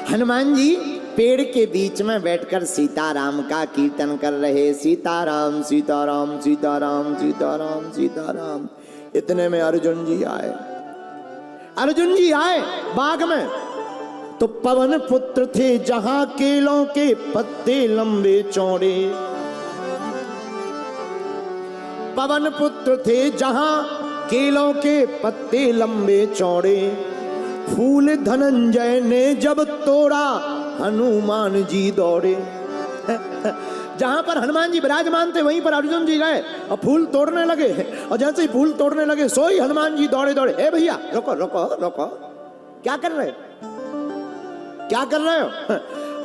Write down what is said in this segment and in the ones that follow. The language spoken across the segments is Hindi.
हनुमान जी पेड़ के बीच में बैठकर सीताराम का कीर्तन कर रहे, सीताराम सीताराम सीताराम सीताराम सीताराम। इतने में अर्जुन जी आए। अर्जुन जी आए बाग में तो पवन पुत्र थे जहां केलों के पत्ते लंबे चौड़े। पवन पुत्र थे जहां केलों के पत्ते लंबे चौड़े। फूल धनंजय ने जब तोड़ा हनुमान जी दौड़े। जहां पर हनुमान जी विराजमान थे वहीं पर अर्जुन जी गए और फूल तोड़ने लगे। और जैसे ही फूल तोड़ने लगे सोई हनुमान जी दौड़े दौड़े। ए भैया रुको रुको रुको, क्या कर रहे हो, क्या कर रहे हो?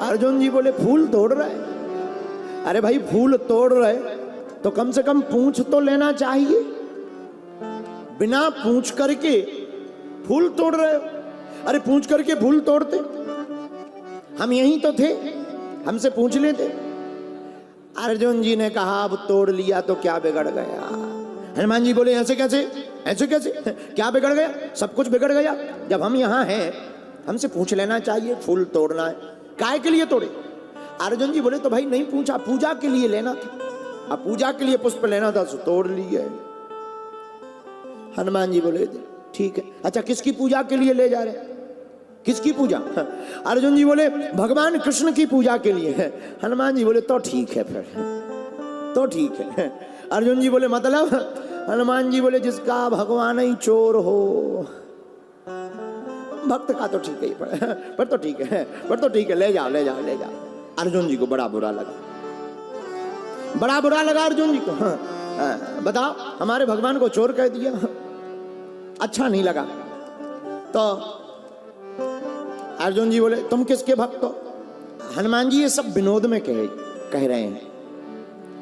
अर्जुन जी बोले फूल तोड़ रहे। अरे भाई फूल तोड़ रहे तो कम से कम पूंछ तो लेना चाहिए, बिना पूंछ करके फूल तोड़ रहे हो। अरे पूंछ करके फूल तोड़ते, हम यहीं तो थे, हमसे पूछ लेते। अर्जुन जी ने कहा अब तोड़ लिया तो क्या बिगड़ गया। हनुमान जी बोले ऐसे कैसे, ऐसे कैसे, क्या बिगड़ गया? सब कुछ बिगड़ गया। जब हम यहाँ हैं हमसे पूछ लेना चाहिए, फूल तोड़ना है, काहे के लिए तोड़े? अर्जुन जी बोले तो भाई नहीं पूछा, पूजा के लिए लेना था, अब पूजा के लिए पुष्प लेना था तो तोड़ लिए। हनुमान जी बोले ठीक है। अच्छा किसकी पूजा के लिए ले जा रहे, किसकी पूजा? अर्जुन जी बोले भगवान कृष्ण की पूजा के लिए है। हनुमान जी बोले तो ठीक है, फिर तो ठीक है। अर्जुन जी बोले मतलब? हनुमान जी बोले जिसका भगवान ही चोर हो, भक्त का तो ठीक है, पर तो ठीक है, पर तो ठीक है, ले जाओ ले जाओ ले जाओ। अर्जुन जी को बड़ा बुरा लगा, बड़ा बुरा लगा अर्जुन जी को। बताओ हमारे भगवान को चोर कह दिया, अच्छा नहीं लगा। तो अर्जुन जी बोले तुम किसके भक्त हो? हनुमान जी ये सब विनोद में कह रहे हैं।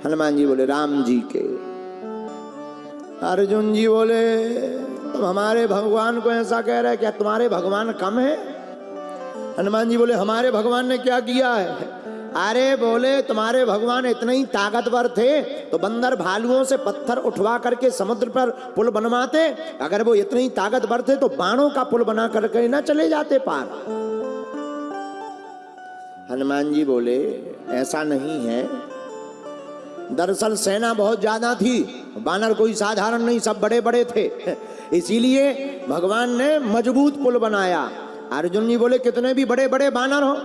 हनुमान जी बोले राम जी के। अर्जुन जी बोले तुम हमारे भगवान को ऐसा कह रहे, क्या तुम्हारे भगवान कम है? हनुमान जी बोले हमारे भगवान ने क्या किया है? अरे बोले तुम्हारे भगवान इतने ही ताकतवर थे तो बंदर भालुओं से पत्थर उठवा करके समुद्र पर पुल बनवाते। अगर वो इतने ही ताकतवर थे तो बाणों का पुल बना करके ना चले जाते पार। हनुमान जी बोले ऐसा नहीं है, दरअसल सेना बहुत ज्यादा थी, बानर कोई साधारण नहीं, सब बड़े बड़े थे, इसीलिए भगवान ने मजबूत पुल बनाया। अर्जुन जी बोले कितने भी बड़े बड़े बानर हो,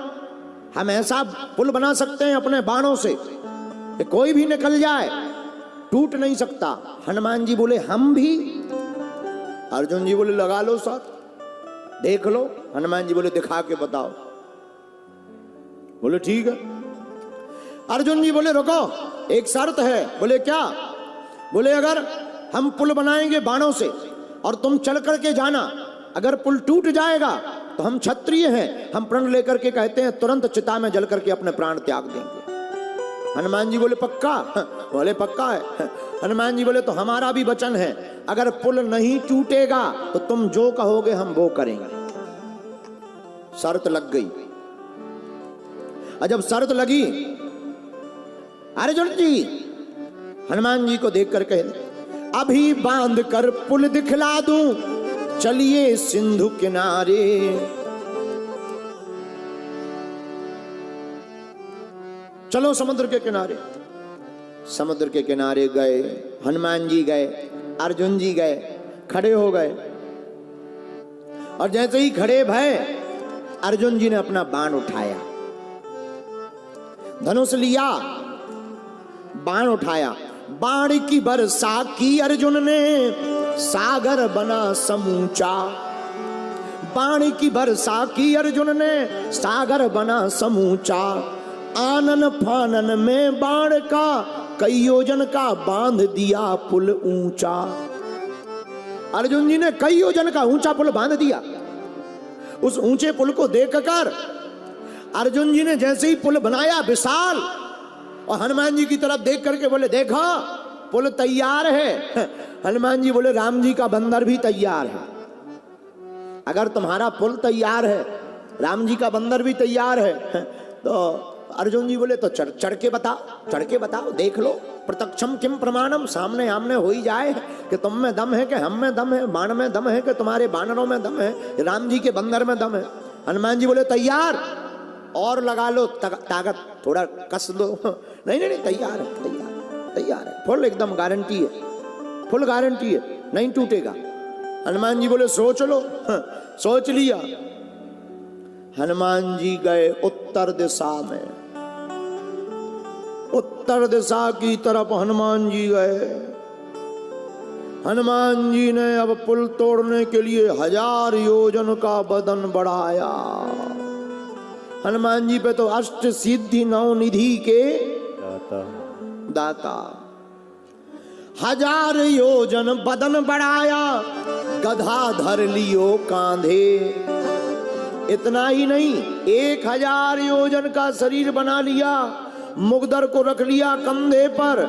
हम ऐसा पुल बना सकते हैं अपने बाणों से कि कोई भी निकल जाए, टूट नहीं सकता। हनुमान जी बोले हम भी। अर्जुन जी बोले लगा लो सर, देख लो। हनुमान जी बोले दिखा के बताओ। बोले ठीक है। अर्जुन जी बोले रुको, एक शर्त है। बोले क्या? बोले अगर हम पुल बनाएंगे बाणों से और तुम चल करके जाना, अगर पुल टूट जाएगा तो हम क्षत्रिय हैं, हम प्रण लेकर के कहते हैं तुरंत चिता में जल करके अपने प्राण त्याग देंगे। हनुमान जी बोले पक्का? बोले पक्का है। हनुमान जी बोले तो हमारा भी वचन है, अगर पुल नहीं टूटेगा तो तुम जो कहोगे हम वो करेंगे। शर्त लग गई। और जब शर्त लगी, अर्जुन जी हनुमान जी को देखकर कहे अभी बांध कर पुल दिखला दूं, चलिए सिंधु किनारे। चलो समुद्र के किनारे। समुद्र के किनारे गए, हनुमान जी गए, अर्जुन जी गए, खड़े हो गए। और जैसे ही खड़े भय, अर्जुन जी ने अपना बाण उठाया, धनुष लिया, बाण उठाया, बाण की वर्षा की अर्जुन ने, सागर बना समूचा। बाण की वर्षा की अर्जुन ने, सागर बना समूचा। आनन फानन में बाण का, कई योजन का बांध दिया पुल ऊंचा। अर्जुन जी ने कई योजन का ऊंचा पुल बांध दिया। उस ऊंचे पुल को देखकर अर्जुन जी ने जैसे ही पुल बनाया विशाल, और हनुमान जी की तरफ देख करके बोले देखो पुल तैयार है। हनुमान जी बोले राम जी का बंदर भी तैयार है। अगर तुम्हारा पुल तैयार है, राम जी का बंदर भी तैयार है, तो अर्जुन जी बोले तो चढ़ के बताओ, चढ़ के बताओ, देख लो। प्रत्यक्षम किम प्रमाणम, सामने आमने हो ही जाए कि तुम में दम है कि हम में दम है, बाण में दम है कि तुम्हारे बानरों में दम है, राम जी के बंदर में दम है। हनुमान जी बोले तैयार। और लगा लो ताकत, थोड़ा कस दो। नहीं नहीं नहीं, तैयार है, तैयार है, फुल एकदम गारंटी है, फुल गारंटी है, नहीं टूटेगा। हनुमान जी बोले सोच लो। सोच लिया। हनुमान जी गए उत्तर दिशा में, उत्तर दिशा की तरफ हनुमान जी गए। हनुमान जी ने अब पुल तोड़ने के लिए 1000 योजन का बदन बढ़ाया। हनुमान जी पे तो अष्ट सिद्धि नौ निधि के दाता। 1000 योजन बदन बढ़ाया, गधा धर लियो कांधे। इतना ही नहीं, 1000 योजन का शरीर बना लिया, मुगदर को रख लिया कंधे पर,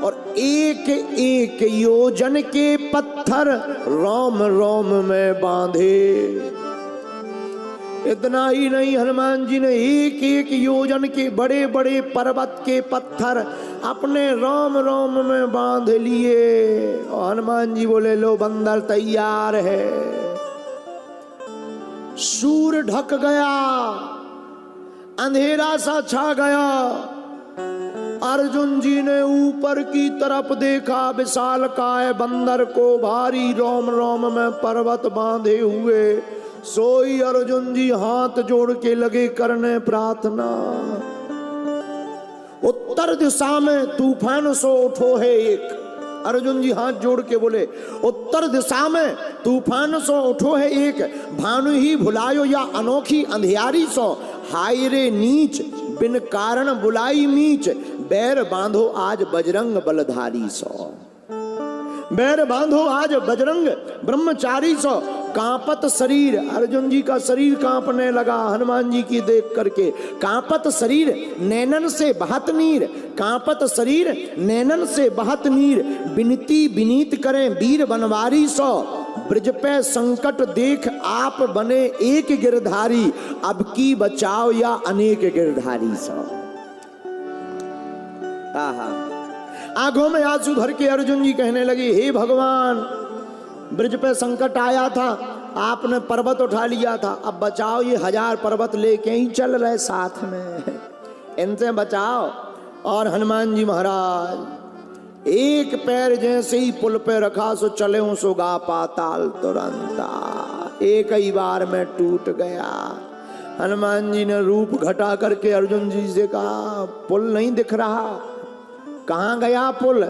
और एक एक योजन के पत्थर रोम रोम में बांधे। इतना ही नहीं, हनुमान जी ने एक एक योजन के बड़े बड़े पर्वत के पत्थर अपने रोम रोम में बांध लिए। और हनुमान जी बोले लो बंदर तैयार है। सूर ढक गया, अंधेरा सा छा गया। अर्जुन जी ने ऊपर की तरफ देखा, विशालकाय बंदर को भारी रोम रोम में पर्वत बांधे हुए। सोई अर्जुन जी हाथ जोड़ के लगे करने प्रार्थना। उत्तर दिशा में तूफान सो उठो है एक। अर्जुन जी हाथ जोड़ के बोले, उत्तर दिशा में तूफान सो उठो है एक। भानु ही भुलायो या अनोखी अंधियारी सो। हाय रे नीच बिन कारण बुलाई मीच। बैर बांधो आज बजरंग बलधारी सो। बैर बांधो आज बजरंग ब्रह्मचारी सो। कांपत शरीर, अर्जुन जी का शरीर कांपने लगा हनुमान जी की देख करके। कांपत शरीर नैनन से बहत नीर। कांपत शरीर नैनन से बहत नीर। बिनती बिनीत करें वीर बनवारी सो। ब्रज पे संकट देख आप बने एक गिरधारी। अब की बचाओ या अनेक गिरधारी सो। आंखों में आंसू भर के अर्जुन जी कहने लगे, हे भगवान, ब्रज पे संकट आया था, आपने पर्वत उठा लिया था, अब बचाओ ये 1000 पर्वत लेके ही चल रहे साथ में, इनसे बचाओ। और हनुमान जी महाराज एक पैर जैसे ही पुल पे रखा सो चले सो गा पाताल तुरंता। एक ही बार में टूट गया। हनुमान जी ने रूप घटा करके अर्जुन जी से कहा, पुल नहीं दिख रहा, कहाँ गया पुल?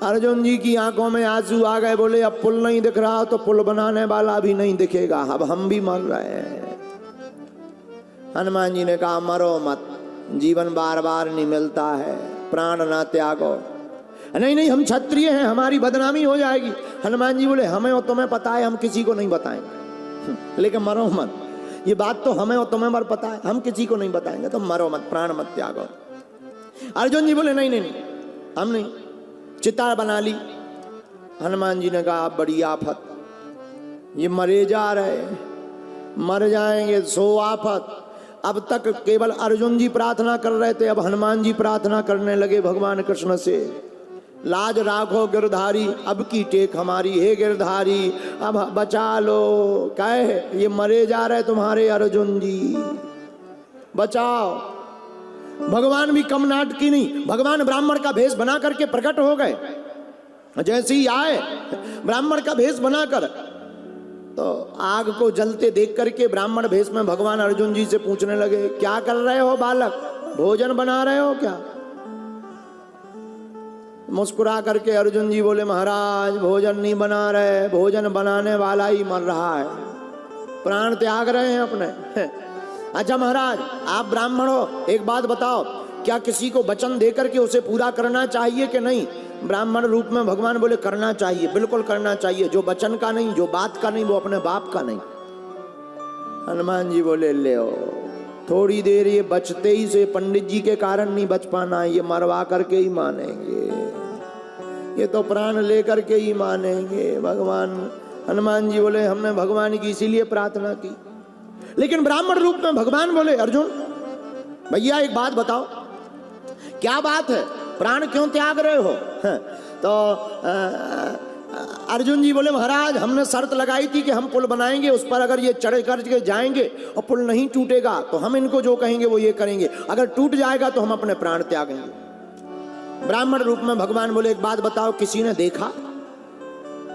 अर्जुन जी की आंखों में आंसू आ गए। बोले अब पुल नहीं दिख रहा तो पुल बनाने वाला भी नहीं दिखेगा, अब हम भी मर रहे हैं। हनुमान जी ने कहा, मरो मत, जीवन बार बार नहीं मिलता है, प्राण ना त्यागो। नहीं नहीं, हम क्षत्रिय हैं, हमारी बदनामी हो जाएगी। हनुमान जी बोले, हमें और तुम्हें पता है, हम किसी को नहीं बताएंगे, लेकिन मरो मत। ये बात तो हमें और तुम्हें पता है, हम किसी को नहीं बताएंगे, तो मरो मत, प्राण मत त्यागो। अर्जुन जी बोले, नहीं नहीं नहीं, हम नहीं। चिता बना ली। हनुमान जी ने कहा, बड़ी आफत, ये मरे जा रहे, मर जाएंगे, सो आफत। अब तक केवल अर्जुन जी प्रार्थना कर रहे थे, अब हनुमान जी प्रार्थना करने लगे भगवान कृष्ण से, लाज राखो गिरधारी, अब की टेक हमारी, हे गिरधारी अब बचा लो। कहे ये मरे जा रहे तुम्हारे अर्जुन जी, बचाओ। भगवान भी कम नाटकी नहीं, भगवान ब्राह्मण का भेष बना करके प्रकट हो गए। जैसे ही आए ब्राह्मण का भेष बनाकर, तो आग को जलते देख करके ब्राह्मण भेष में भगवान अर्जुन जी से पूछने लगे, क्या कर रहे हो बालक, भोजन बना रहे हो क्या? मुस्कुरा करके अर्जुन जी बोले, महाराज भोजन नहीं बना रहे, भोजन बनाने वाला ही मर रहा है, प्राण त्याग रहे हैं अपने। अच्छा महाराज, आप ब्राह्मण हो, एक बात बताओ, क्या किसी को वचन दे करके उसे पूरा करना चाहिए कि नहीं? ब्राह्मण रूप में भगवान बोले, करना चाहिए, बिल्कुल करना चाहिए। जो वचन का नहीं, जो बात का नहीं, वो अपने बाप का नहीं। हनुमान जी बोले, ले थोड़ी देर ये बचते ही से, पंडित जी के कारण नहीं बच पाना, ये मरवा करके ही मानेंगे, ये तो प्राण लेकर के ही मानेंगे। भगवान हनुमान जी बोले, हमने भगवान की इसीलिए प्रार्थना की। लेकिन ब्राह्मण रूप में भगवान बोले, अर्जुन भैया एक बात बताओ, क्या बात है, प्राण क्यों त्याग रहे हो? तो अर्जुन जी बोले महाराज हमने शर्त लगाई थी कि हम पुल बनाएंगे, उस पर अगर ये चढ़ करके जाएंगे और पुल नहीं टूटेगा तो हम इनको जो कहेंगे वो ये करेंगे, अगर टूट जाएगा तो हम अपने प्राण त्यागेंगे। ब्राह्मण रूप में भगवान बोले एक बात बताओ, किसी ने देखा?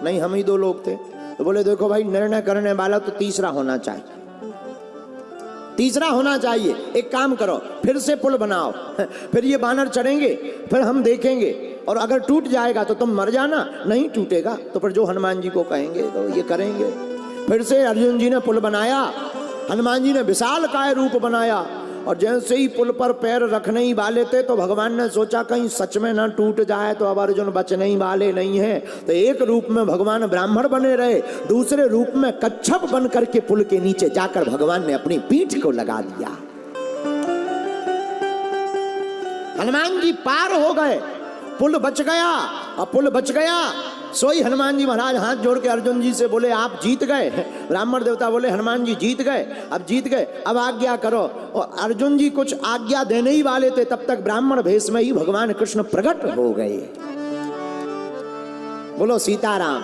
नहीं, हम ही दो लोग थे। तो बोले देखो भाई, निर्णय करने वाला तो तीसरा होना चाहिए, तीसरा होना चाहिए। एक काम करो, फिर से पुल बनाओ, फिर ये बानर चढ़ेंगे, फिर हम देखेंगे, और अगर टूट जाएगा तो तुम मर जाना, नहीं टूटेगा तो फिर जो हनुमान जी को कहेंगे तो ये करेंगे। फिर से अर्जुन जी ने पुल बनाया, हनुमान जी ने विशालकाय रूप बनाया, और जैसे ही पुल पर पैर रखने ही वाले थे तो भगवान ने सोचा कहीं सच में ना टूट जाए, तो अब अर्जुन बचने ही वाले नहीं है। तो एक रूप में भगवान ब्राह्मण बने रहे, दूसरे रूप में कच्छप बन करके पुल के नीचे जाकर भगवान ने अपनी पीठ को लगा दिया। हनुमान जी पार हो गए, पुल बच गया, और पुल बच गया सोई हनुमान जी महाराज हाथ जोड़ के अर्जुन जी से बोले आप जीत गए। ब्राह्मण देवता बोले हनुमान जी जीत गए, अब जीत गए, अब आज्ञा करो। और अर्जुन जी कुछ आज्ञा देने ही वाले थे, तब तक ब्राह्मण भेष में ही भगवान कृष्ण प्रकट हो गए। बोलो सीताराम।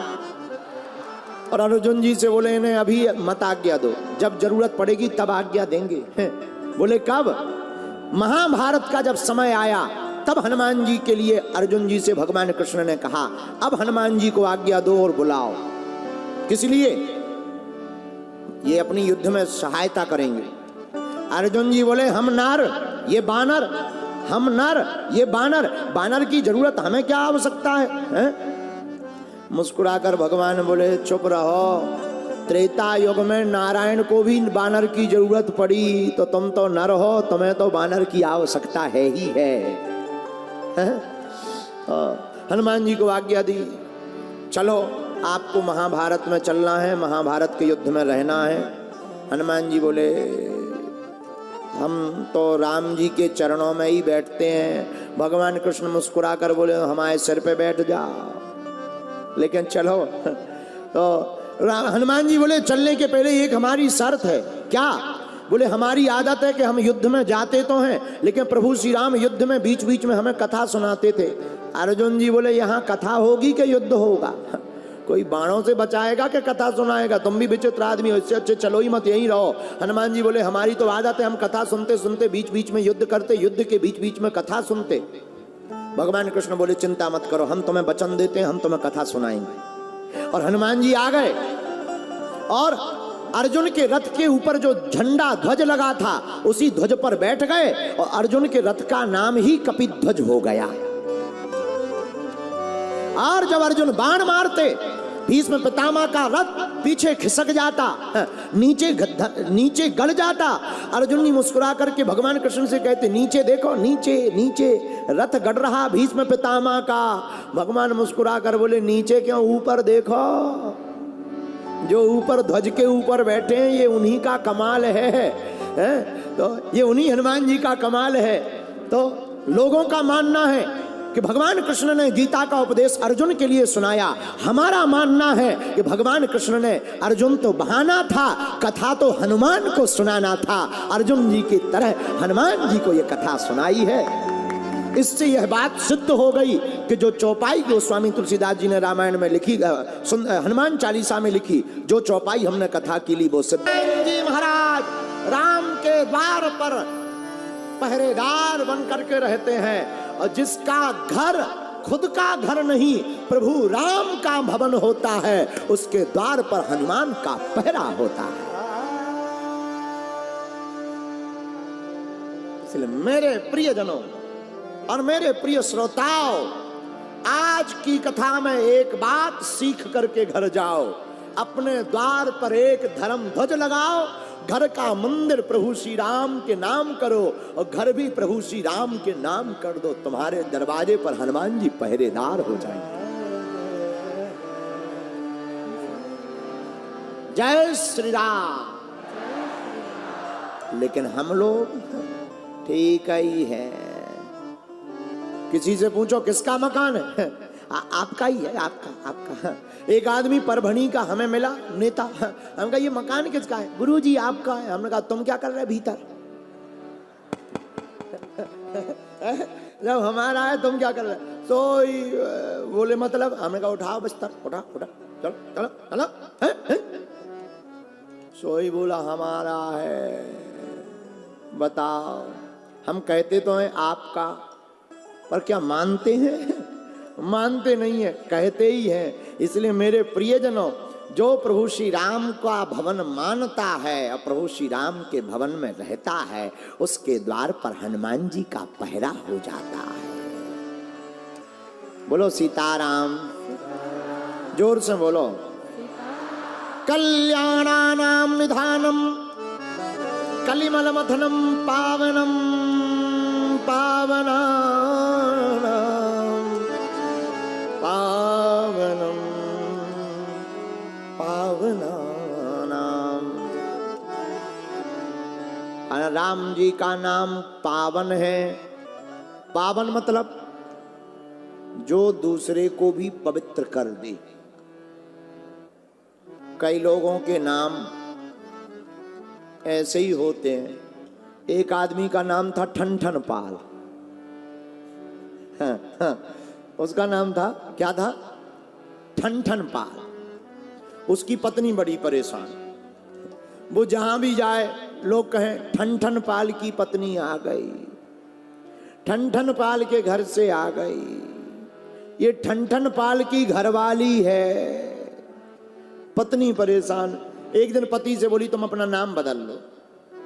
और अर्जुन जी से बोले इन्हें अभी मत आज्ञा दो, जब जरूरत पड़ेगी तब आज्ञा देंगे। बोले कब? महाभारत का जब समय आया तब हनुमान जी के लिए अर्जुन जी से भगवान कृष्ण ने कहा अब हनुमान जी को आज्ञा दो और बुलाओ। किस लिए? ये अपनी युद्ध में सहायता करेंगे। अर्जुन जी बोले हम नर, ये बानर, हम नर, ये बानर, बानर की जरूरत हमें क्या आवश्यकता है? मुस्कुराकर भगवान बोले चुप रहो, त्रेता युग में नारायण को भी बानर की जरूरत पड़ी, तो तुम तो नर हो, तुम्हें तो बानर की आवश्यकता है ही है। हनुमान जी को आज्ञा दी, चलो आपको महाभारत में चलना है, महाभारत के युद्ध में रहना है। हनुमान जी बोले हम तो राम जी के चरणों में ही बैठते हैं। भगवान कृष्ण मुस्कुराकर बोले हमारे सिर पे बैठ जाओ, लेकिन चलो। तो हनुमान जी बोले चलने के पहले एक हमारी शर्त है। क्या? बोले हमारी आदत है कि हम युद्ध में जाते तो हैं, लेकिन प्रभु श्री राम युद्ध में बीच बीच में हमें कथा सुनाते थे। अर्जुन जी बोले यहाँ कथा होगी कि युद्ध होगा? कोई बाणों से बचाएगा कि कथा सुनाएगा? तुम भी विचित्र आदमी हो, इससे अच्छे चलो ही मत, यहीं रहो। हनुमान जी बोले हमारी तो आदत है, हम कथा सुनते सुनते बीच बीच में युद्ध करते, युद्ध के बीच बीच में कथा सुनते। भगवान कृष्ण बोले चिंता मत करो, हम तुम्हें वचन देते हैं, हम तुम्हें कथा सुनाएंगे। और हनुमान जी आ गए, और अर्जुन के रथ के ऊपर जो झंडा ध्वज लगा था उसी ध्वज पर बैठ गए, और अर्जुन के रथ का नाम ही कपिध्वज हो गया। और जब अर्जुन बाण मारते, भीष्म पितामह का रथ पीछे खिसक जाता, नीचे गड़ जाता। अर्जुन जी मुस्कुरा करके भगवान कृष्ण से कहते नीचे देखो, नीचे नीचे रथ गड़ रहा भीष्म पितामह का। भगवान मुस्कुरा कर बोले नीचे क्यों, ऊपर देखो, जो ऊपर ध्वज के ऊपर बैठे हैं ये उन्हीं का कमाल है, तो ये उन्हीं हनुमान जी का कमाल है। तो लोगों का मानना है कि भगवान कृष्ण ने गीता का उपदेश अर्जुन के लिए सुनाया। हमारा मानना है कि भगवान कृष्ण ने, अर्जुन तो बहाना था, कथा तो हनुमान को सुनाना था। अर्जुन जी की तरह हनुमान जी को ये कथा सुनाई है। इससे यह बात सिद्ध हो गई कि जो चौपाई गोस्वामी तुलसीदास जी ने रामायण में लिखी, हनुमान चालीसा में लिखी, जो चौपाई हमने कथा की ली वो सिद्ध। जी महाराज राम के द्वार पर पहरेदार बन करके रहते हैं, और जिसका घर खुद का घर नहीं प्रभु राम का भवन होता है, उसके द्वार पर हनुमान का पहरा होता है। इसलिए मेरे प्रियजनों और मेरे प्रिय श्रोताओं, आज की कथा में एक बात सीख करके घर जाओ। अपने द्वार पर एक धर्म ध्वज लगाओ, घर का मंदिर प्रभु श्री राम के नाम करो, और घर भी प्रभु श्री राम के नाम कर दो। तुम्हारे दरवाजे पर हनुमान जी पहरेदार हो जाएंगे। जय श्री राम। लेकिन हम लोग ठीक ही है। किसी से पूछो किसका मकान है, आपका ही है, आपका। एक आदमी परभणी का हमें मिला नेता, हम कहा ये मकान किसका है? गुरुजी आपका है। हमने कहा तुम क्या कर रहे भीतर? जब हमारा है तुम क्या कर रहे? सोई बोले मतलब हमने कहा उठाओ बिस्तर, उठा उठा, चलो चलो चलो। सोई बोला हमारा है। बताओ, हम कहते तो हैं आपका, पर क्या मानते हैं? मानते नहीं है, कहते ही हैं। इसलिए मेरे प्रियजनों, जो प्रभु श्री राम का भवन मानता है और प्रभु श्री राम के भवन में रहता है, उसके द्वार पर हनुमान जी का पहरा हो जाता है। बोलो सीताराम, जोर से बोलो। कल्याणानां निधानम कलिमलमथनं पावनं पावनानां पावनं पावनानां। राम जी का नाम पावन है। पावन मतलब जो दूसरे को भी पवित्र कर दे। कई लोगों के नाम ऐसे ही होते हैं। एक आदमी का नाम था ठन पाल। उसका नाम था, क्या था? ठन पाल। उसकी पत्नी बड़ी परेशान। वो जहां भी जाए लोग कहें ठन पाल की पत्नी आ गई, ठन पाल के घर से आ गई। ये ठन पाल की घरवाली है। पत्नी परेशान। एक दिन पति से बोली तुम अपना नाम बदल लो।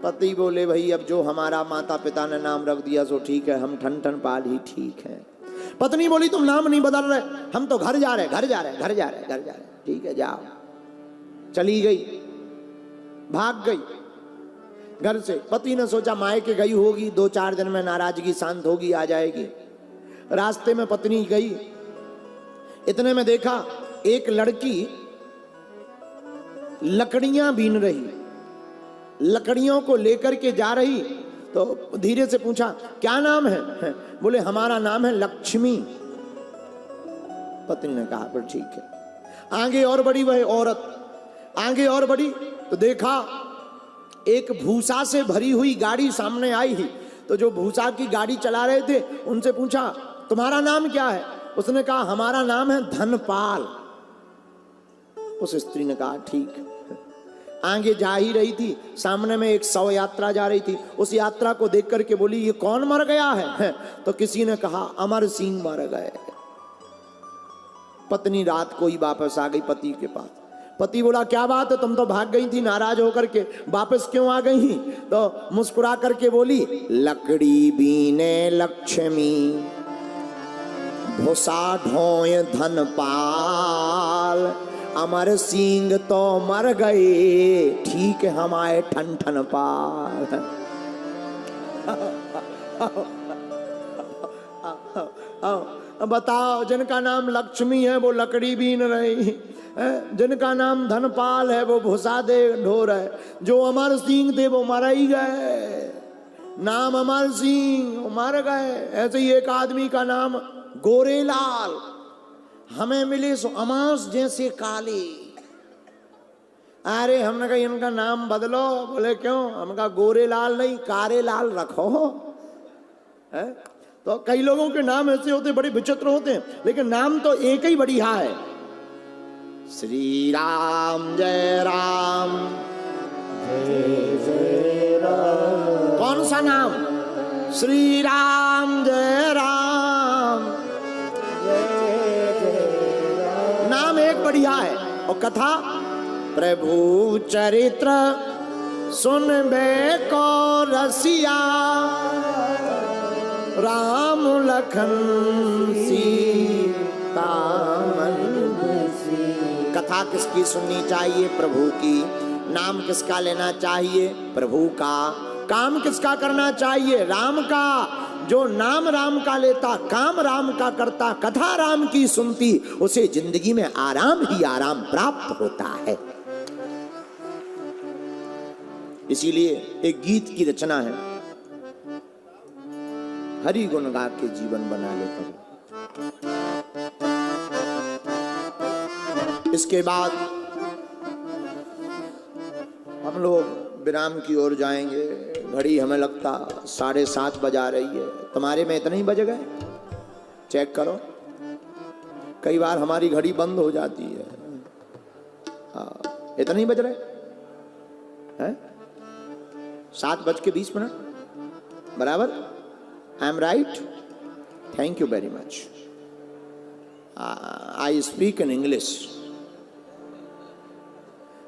पति बोले भाई अब जो हमारा माता पिता ने नाम रख दिया सो ठीक है, हम ठन पाल ही ठीक है। पत्नी बोली तुम नाम नहीं बदल रहे, हम तो घर जा रहे घर जा रहे घर जा रहे घर जा रहे। ठीक है जाओ। चली गई, भाग गई घर से। पति ने सोचा मायके गई होगी, 2-4 दिन में नाराजगी शांत होगी, आ जाएगी। रास्ते में पत्नी गई, इतने में देखा एक लड़की लकड़ियां बीन रही, लकड़ियों को लेकर के जा रही। तो धीरे से पूछा क्या नाम है? बोले हमारा नाम है लक्ष्मी। पत्नी ने कहा फिर ठीक है। आगे और बढ़ी वह औरत, आगे और बढ़ी तो देखा एक भूसा से भरी हुई गाड़ी सामने आई ही। तो जो भूसा की गाड़ी चला रहे थे उनसे पूछा तुम्हारा नाम क्या है? उसने कहा हमारा नाम है धनपाल। उस स्त्री ने कहा ठीक है। आगे जा ही रही थी, सामने में एक शव यात्रा जा रही थी। उस यात्रा को देख करके बोली ये कौन मर गया है? तो किसी ने कहा अमर सिंह मर गए। पत्नी रात को ही वापस आ गई पति के पास। पति बोला क्या बात है, तुम तो भाग गई थी नाराज होकर के, वापस क्यों आ गई? तो मुस्कुरा करके बोली लकड़ी बीने लक्ष्मी भूसा ढोय धनपाल, अमर सिंह तो मर गए, ठीक हमारे ठन पाल। बताओ, जिनका नाम लक्ष्मी है वो लकड़ी बीन रही, जिनका नाम धनपाल है वो भूसा दे ढो रहे, जो अमर सिंह थे वो मर ही गए। नाम अमर सिंह मर गए। ऐसे ही एक आदमी का नाम गोरेलाल, हमें मिले सो अमास जैसे काले। अरे हमने कहा इनका नाम बदलो। बोले क्यों? हमने कहा गोरेलाल नहीं कारे लाल रखो है? तो कई लोगों के नाम ऐसे होते बड़े विचित्र होते हैं, लेकिन नाम तो एक ही बढ़िया है, श्री राम जय राम जय जय राम। कौन सा नाम? श्री राम जय राम जय जय राम। नाम एक बढ़िया है। और कथा प्रभु चरित्र सुनबे को रसिया, राम लखन सीता मन बसिया। कथा किसकी सुननी चाहिए? प्रभु की। नाम किसका लेना चाहिए? प्रभु का। काम किसका करना चाहिए? राम का। जो नाम राम का लेता, काम राम का करता, कथा राम की सुनती, उसे जिंदगी में आराम ही आराम प्राप्त होता है। इसीलिए एक गीत की रचना है, हरि गुण गा के जीवन बना ले प्रभु। इसके बाद हम लोग विराम की ओर जाएंगे। घड़ी हमें लगता 7:30 बजा रही है। तुम्हारे में इतने ही बज गए? चेक करो, कई बार हमारी घड़ी बंद हो जाती है। इतने ही बज रहे हैं? 7:20 बराबर। I am right? Thank you very much. I speak in English.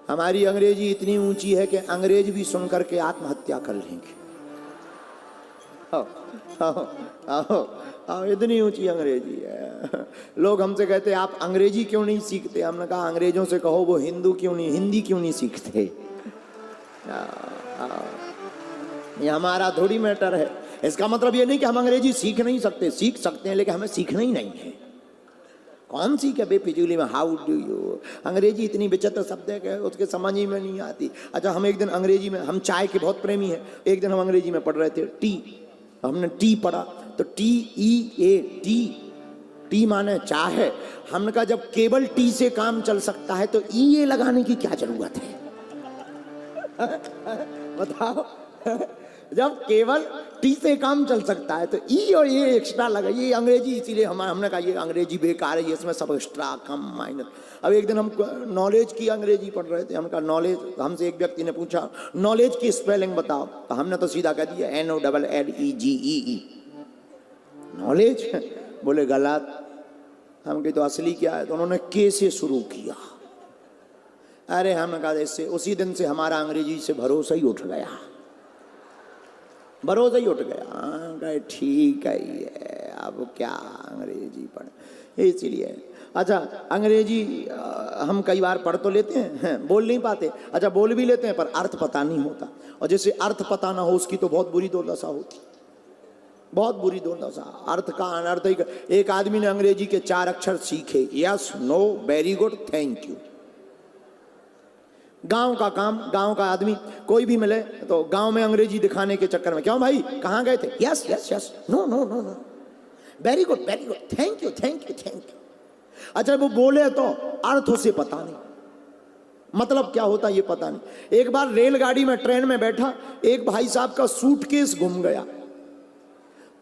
हमारी अंग्रेजी इतनी ऊंची है कि अंग्रेज भी सुनकर के आत्महत्या कर लेंगे। आओ, आओ, आओ, आओ, इतनी ऊंची अंग्रेजी है। लोग हमसे कहते हैं आप अंग्रेजी क्यों नहीं सीखते? हमने कहा अंग्रेजों से कहो वो हिंदी क्यों नहीं सीखते। ये हमारा थोड़ी मैटर है। इसका मतलब ये नहीं कि हम अंग्रेजी सीख नहीं सकते, सीख सकते हैं, लेकिन हमें सीखना ही नहीं है। कौन सी क्या बेफिजूली में हाउ डू यू। अंग्रेजी इतनी विचित्र शब्द है कि उसके समझ ही में नहीं आती। अच्छा, हम एक दिन अंग्रेजी में, हम चाय के बहुत प्रेमी हैं, एक दिन हम अंग्रेजी में पढ़ रहे थे टी। हमने टी पढ़ा तो TEA, टी माने चाय है। हमने कहा जब केवल टी से काम चल सकता है तो EA लगाने की क्या जरूरत है? बताओ। जब केवल टी से काम चल सकता है तो ई और ये एक्स्ट्रा लगा। ये अंग्रेजी इसीलिए हमने कहा ये अंग्रेजी बेकार है, ये इसमें सब एक्स्ट्रा कम माइनस। अब एक दिन हम नॉलेज की अंग्रेजी पढ़ रहे थे। हमने कहा नॉलेज, हमसे एक व्यक्ति ने पूछा नॉलेज की स्पेलिंग बताओ, तो हमने तो सीधा कह दिया NOLLEGE नॉलेज। बोले गलत। हम कहे तो असली क्या है? तो उन्होंने के से शुरू किया। अरे हमने कहा इससे उसी दिन से हमारा अंग्रेजी से भरोसा ही उठ गया, भरोसा ही उठ गया। ठीक है ये अब क्या अंग्रेजी पढ़े, इसीलिए। अच्छा, अंग्रेजी हम कई बार पढ़ तो लेते हैं, बोल नहीं पाते। अच्छा, बोल भी लेते हैं पर अर्थ पता नहीं होता। और जैसे अर्थ पता ना हो उसकी तो बहुत बुरी दुर्दशा होती, बहुत बुरी दुर्दशा। अर्थ का अनर्थ ही। एक आदमी ने अंग्रेजी के 4 अक्षर सीखे, yes, no, very good, thank you. गांव का काम, गांव का आदमी कोई भी मिले तो गांव में अंग्रेजी दिखाने के चक्कर में, क्यों भाई कहाँ गए थे? Yes yes yes, no no no no, very good, thank you, thank you, thank you. अच्छा, वो बोले तो अर्थ उसे पता नहीं, मतलब क्या होता ये पता नहीं। एक बार रेलगाड़ी में, ट्रेन में बैठा, एक भाई साहब का सूटकेस गुम गया।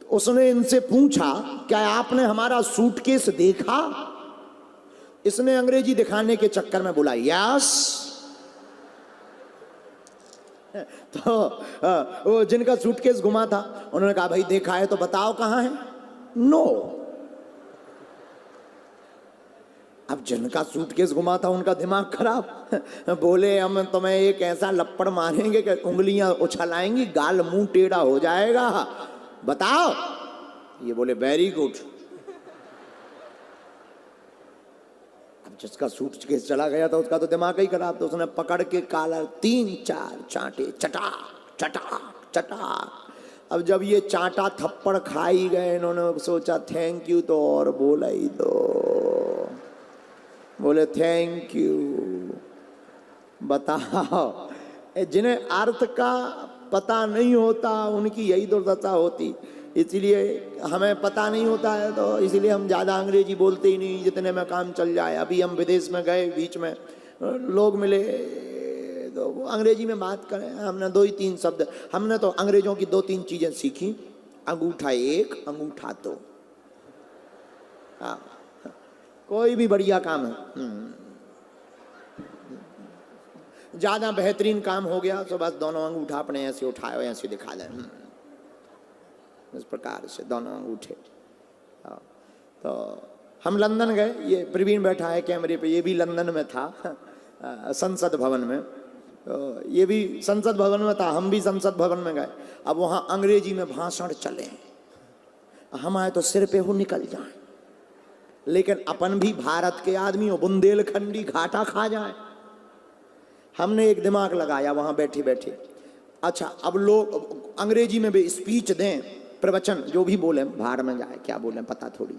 तो उसने इनसे पूछा क्या आपने हमारा सूटकेस देखा? इसने अंग्रेजी दिखाने के चक्कर में बोला यस। तो वो जिनका सूटकेस गुमा था उन्होंने कहा भाई देखा है तो बताओ कहाँ है? नो। अब जिनका सूटकेस गुमा था उनका दिमाग खराब। बोले हम तुम्हें एक ऐसा लपड़ मारेंगे कि उंगलियां उछलाएंगी, गाल मुंह टेढ़ा हो जाएगा, बताओ। ये बोले वेरी गुड। जिसका सूटकेस चला गया था उसका तो दिमाग ही खराब। तो उसने पकड़ के कॉलर 3-4 चांटे, चटा चटा चटा। अब जब ये चांटा थप्पड़ खाई गए, इन्होंने सोचा थैंक यू तो और बोला ही दो। बोले थैंक यू। बताओ, जिन्हें अर्थ का पता नहीं होता उनकी यही दुर्दशा होती। इसीलिए हमें पता नहीं होता है तो इसीलिए हम ज़्यादा अंग्रेजी बोलते ही नहीं, जितने में काम चल जाए। अभी हम विदेश में गए, बीच में लोग मिले तो अंग्रेजी में बात करें, हमने 2-3 शब्द, हमने तो अंग्रेजों की 2-3 चीज़ें सीखी। अंगूठा 1, अंगूठा 2। हाँ, कोई भी बढ़िया काम है, ज़्यादा बेहतरीन काम हो गया तो बस दोनों अंगूठा अपने ऐसे उठाए, ऐसे दिखा दें, इस प्रकार से दोनों अंगूठे। तो हम लंदन गए, ये प्रवीण बैठा है कैमरे पे, ये भी लंदन में था, संसद भवन में। तो ये भी संसद भवन में था, हम भी संसद भवन में गए। अब वहाँ अंग्रेजी में भाषण चले, हम आए तो सिर पे हो निकल जाए, लेकिन अपन भी भारत के आदमी हो, बुंदेलखंडी घाटा खा जाए। हमने एक दिमाग लगाया वहाँ बैठे बैठे। अच्छा, अब लोग अंग्रेजी में भी स्पीच दें, प्रवचन जो भी बोले, भाड़ में जाए, क्या बोले पता थोड़ी।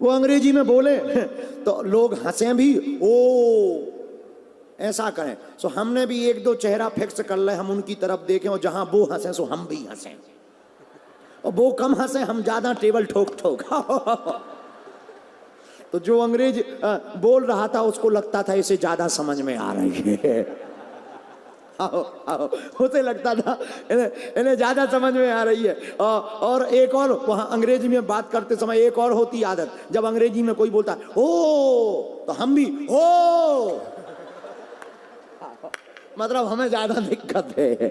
वो अंग्रेजी में बोले तो लोग हंसे भी, ओ ऐसा करें। सो हमने भी 1-2 चेहरा फिक्स कर ले, हम उनकी तरफ देखें और जहां वो हंसे सो हम भी हंसें, और वो कम हंसे हम ज्यादा टेबल ठोक ठोक। तो जो अंग्रेज बोल रहा था उसको लगता था इसे ज्यादा समझ में आ रही है। आओ आओ। उसे लगता था इन्हें ज्यादा समझ में आ रही है। और एक और वहां अंग्रेजी में बात करते समय एक और होती आदत, जब अंग्रेजी में कोई बोलता है ओ तो हम भी ओ, मतलब हमें ज्यादा दिक्कत है।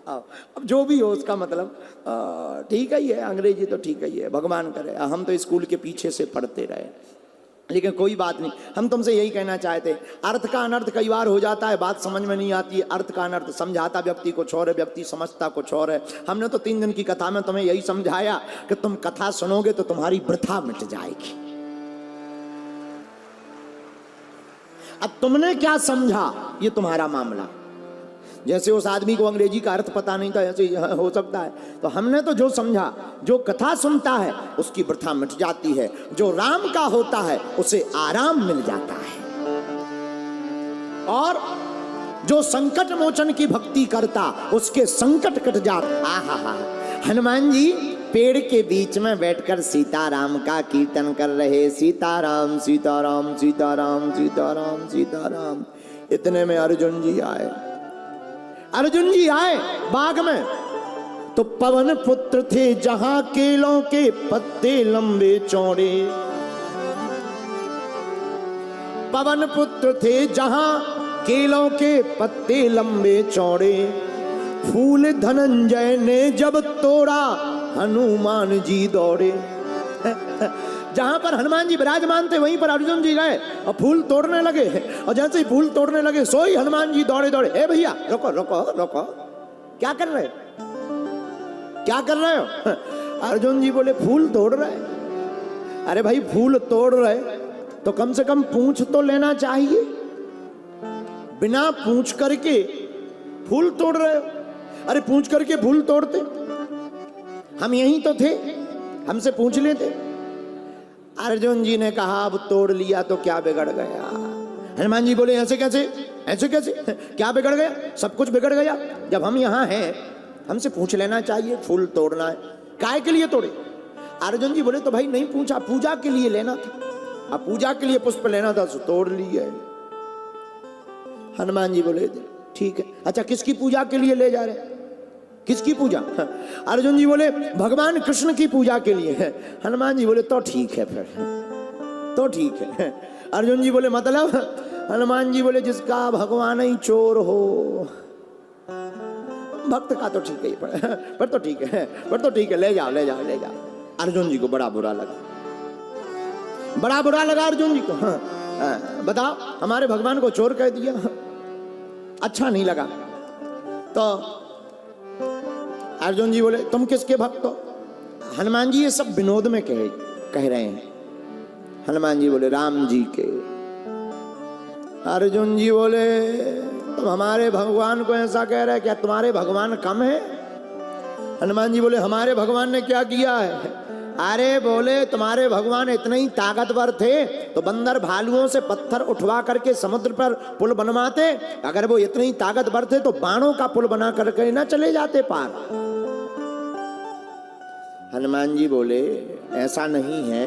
अब जो भी हो उसका मतलब ठीक ही है, अंग्रेजी तो ठीक ही है, भगवान करे। हम तो स्कूल के पीछे से पढ़ते रहे, लेकिन कोई बात नहीं। हम तुमसे यही कहना चाहते, अर्थ का अनर्थ कई बार हो जाता है, बात समझ में नहीं आती है। अर्थ का अनर्थ समझाता व्यक्ति कुछ और है, व्यक्ति समझता कुछ और है। हमने तो 3 दिन की कथा में तुम्हें यही समझाया कि तुम कथा सुनोगे तो तुम्हारी वृथा मिट जाएगी। अब तुमने क्या समझा ये तुम्हारा मामला। जैसे उस आदमी को अंग्रेजी का अर्थ पता नहीं था, ऐसे हो सकता है। तो हमने तो जो समझा, जो कथा सुनता है उसकी वृथा मिट जाती है, जो राम का होता है उसे आराम मिल जाता है, और जो संकट मोचन की भक्ति करता उसके संकट कट जाता। आहा, हनुमान जी पेड़ के बीच में बैठकर सीताराम का कीर्तन कर रहे, सीताराम सीताराम सीताराम सीताराम सीताराम। इतने में अर्जुन जी आए। अर्जुन जी आए बाग में तो पवन पुत्र थे जहां केलों के पत्ते लंबे चौड़े। पवन पुत्र थे जहां केलों के पत्ते लंबे चौड़े। फूल धनंजय ने जब तोड़ा हनुमान जी दौड़े। जहां पर हनुमान जी विराजमान थे वहीं पर अर्जुन जी गए और फूल तोड़ने लगे, और जैसे ही फूल तोड़ने लगे सोई हनुमान जी दौड़े दौड़े। ए भैया रुको रुको रुको, क्या कर रहे हो, क्या कर रहे हो? अर्जुन जी बोले फूल तोड़ रहे। अरे भाई फूल तोड़ रहे तो कम से कम पूंछ तो लेना चाहिए, बिना पूंछ करके फूल तोड़ रहे हो। अरे पूंछ करके फूल तोड़ते, हम यहीं तो थे, हमसे पूछ लेते। अर्जुन जी ने कहा अब तोड़ लिया तो क्या बिगड़ गया। हनुमान जी बोले ऐसे कैसे, ऐसे कैसे, क्या बिगड़ गया? सब कुछ बिगड़ गया। जब हम यहाँ हैं हमसे पूछ लेना चाहिए, फूल तोड़ना है, काय के लिए तोड़े? अर्जुन जी बोले तो भाई नहीं पूछा, पूजा के लिए लेना था, अब पूजा के लिए पुष्प लेना था तो तोड़ लिए। हनुमान जी बोले ठीक है। अच्छा किसकी पूजा के लिए ले जा रहे हैं, किसकी पूजा? अर्जुन जी बोले भगवान कृष्ण की पूजा के लिए है। हनुमान जी बोले तो ठीक है, फिर तो ठीक है। अर्जुन जी बोले मतलब? हनुमान जी बोले जिसका भगवान ही चोर हो, भक्त का तो ठीक है, पर तो ठीक है, पर तो ठीक है, ले जाओ ले जाओ ले जाओ। अर्जुन जी को बड़ा बुरा लगा, बड़ा बुरा लगा अर्जुन जी को। बताओ हमारे भगवान को चोर कह दिया, अच्छा नहीं लगा। तो अर्जुन जी बोले तुम किसके भक्त हो? हनुमान जी ये सब विनोद में कह रहे हैं। हनुमान जी बोले राम जी के। अर्जुन जी बोले तुम हमारे भगवान को ऐसा कह रहे हैं, क्या तुम्हारे भगवान कम है? हनुमान जी बोले हमारे भगवान ने क्या किया है? अरे बोले तुम्हारे भगवान इतने ही ताकतवर थे तो बंदर भालुओं से पत्थर उठवा करके समुद्र पर पुल बनवाते। अगर वो इतने ही ताकतवर थे तो बाणों का पुल बना करके ना चले जाते पार। हनुमान जी बोले ऐसा नहीं है,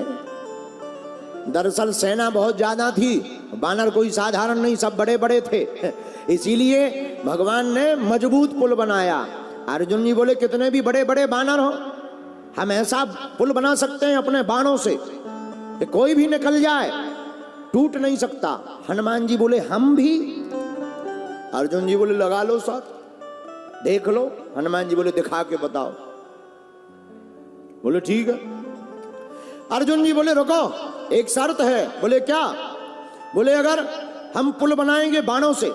दरअसल सेना बहुत ज्यादा थी, बानर कोई साधारण नहीं, सब बड़े बड़े थे, इसीलिए भगवान ने मजबूत पुल बनाया। अर्जुन जी बोले कितने भी बड़े बड़े बानर हो, हम ऐसा पुल बना सकते हैं अपने बाणों से कि कोई भी निकल जाए, टूट नहीं सकता। हनुमान जी बोले हम भी। अर्जुन जी बोले लगा लो साथ, देख लो। हनुमान जी बोले दिखा के बताओ। बोले ठीक है। अर्जुन जी बोले रुको, एक शर्त है। बोले क्या? बोले अगर हम पुल बनाएंगे बाणों से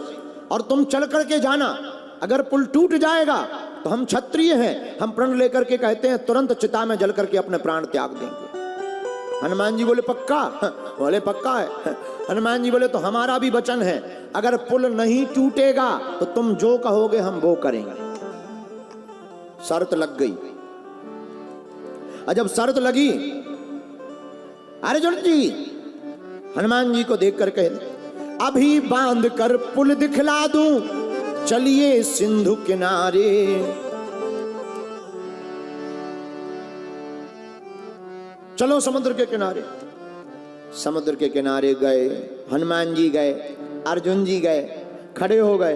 और तुम चढ़ करके जाना, अगर पुल टूट जाएगा तो हम क्षत्रिय हैं, हम प्रण लेकर के कहते हैं तुरंत चिता में जल करके अपने प्राण त्याग देंगे। हनुमान जी बोले पक्का? बोले पक्का है। हनुमान जी बोले तो हमारा भी वचन है, अगर पुल नहीं टूटेगा तो तुम जो कहोगे हम वो करेंगे। शर्त लग गई। और जब शर्त लगी, अर्जुन जी हनुमान जी को देख कर कहे अभी बांध कर पुल दिखला दूं, चलिए सिंधु किनारे। चलो समुद्र के किनारे। समुद्र के किनारे गए, हनुमान जी गए, अर्जुन जी गए, खड़े हो गए।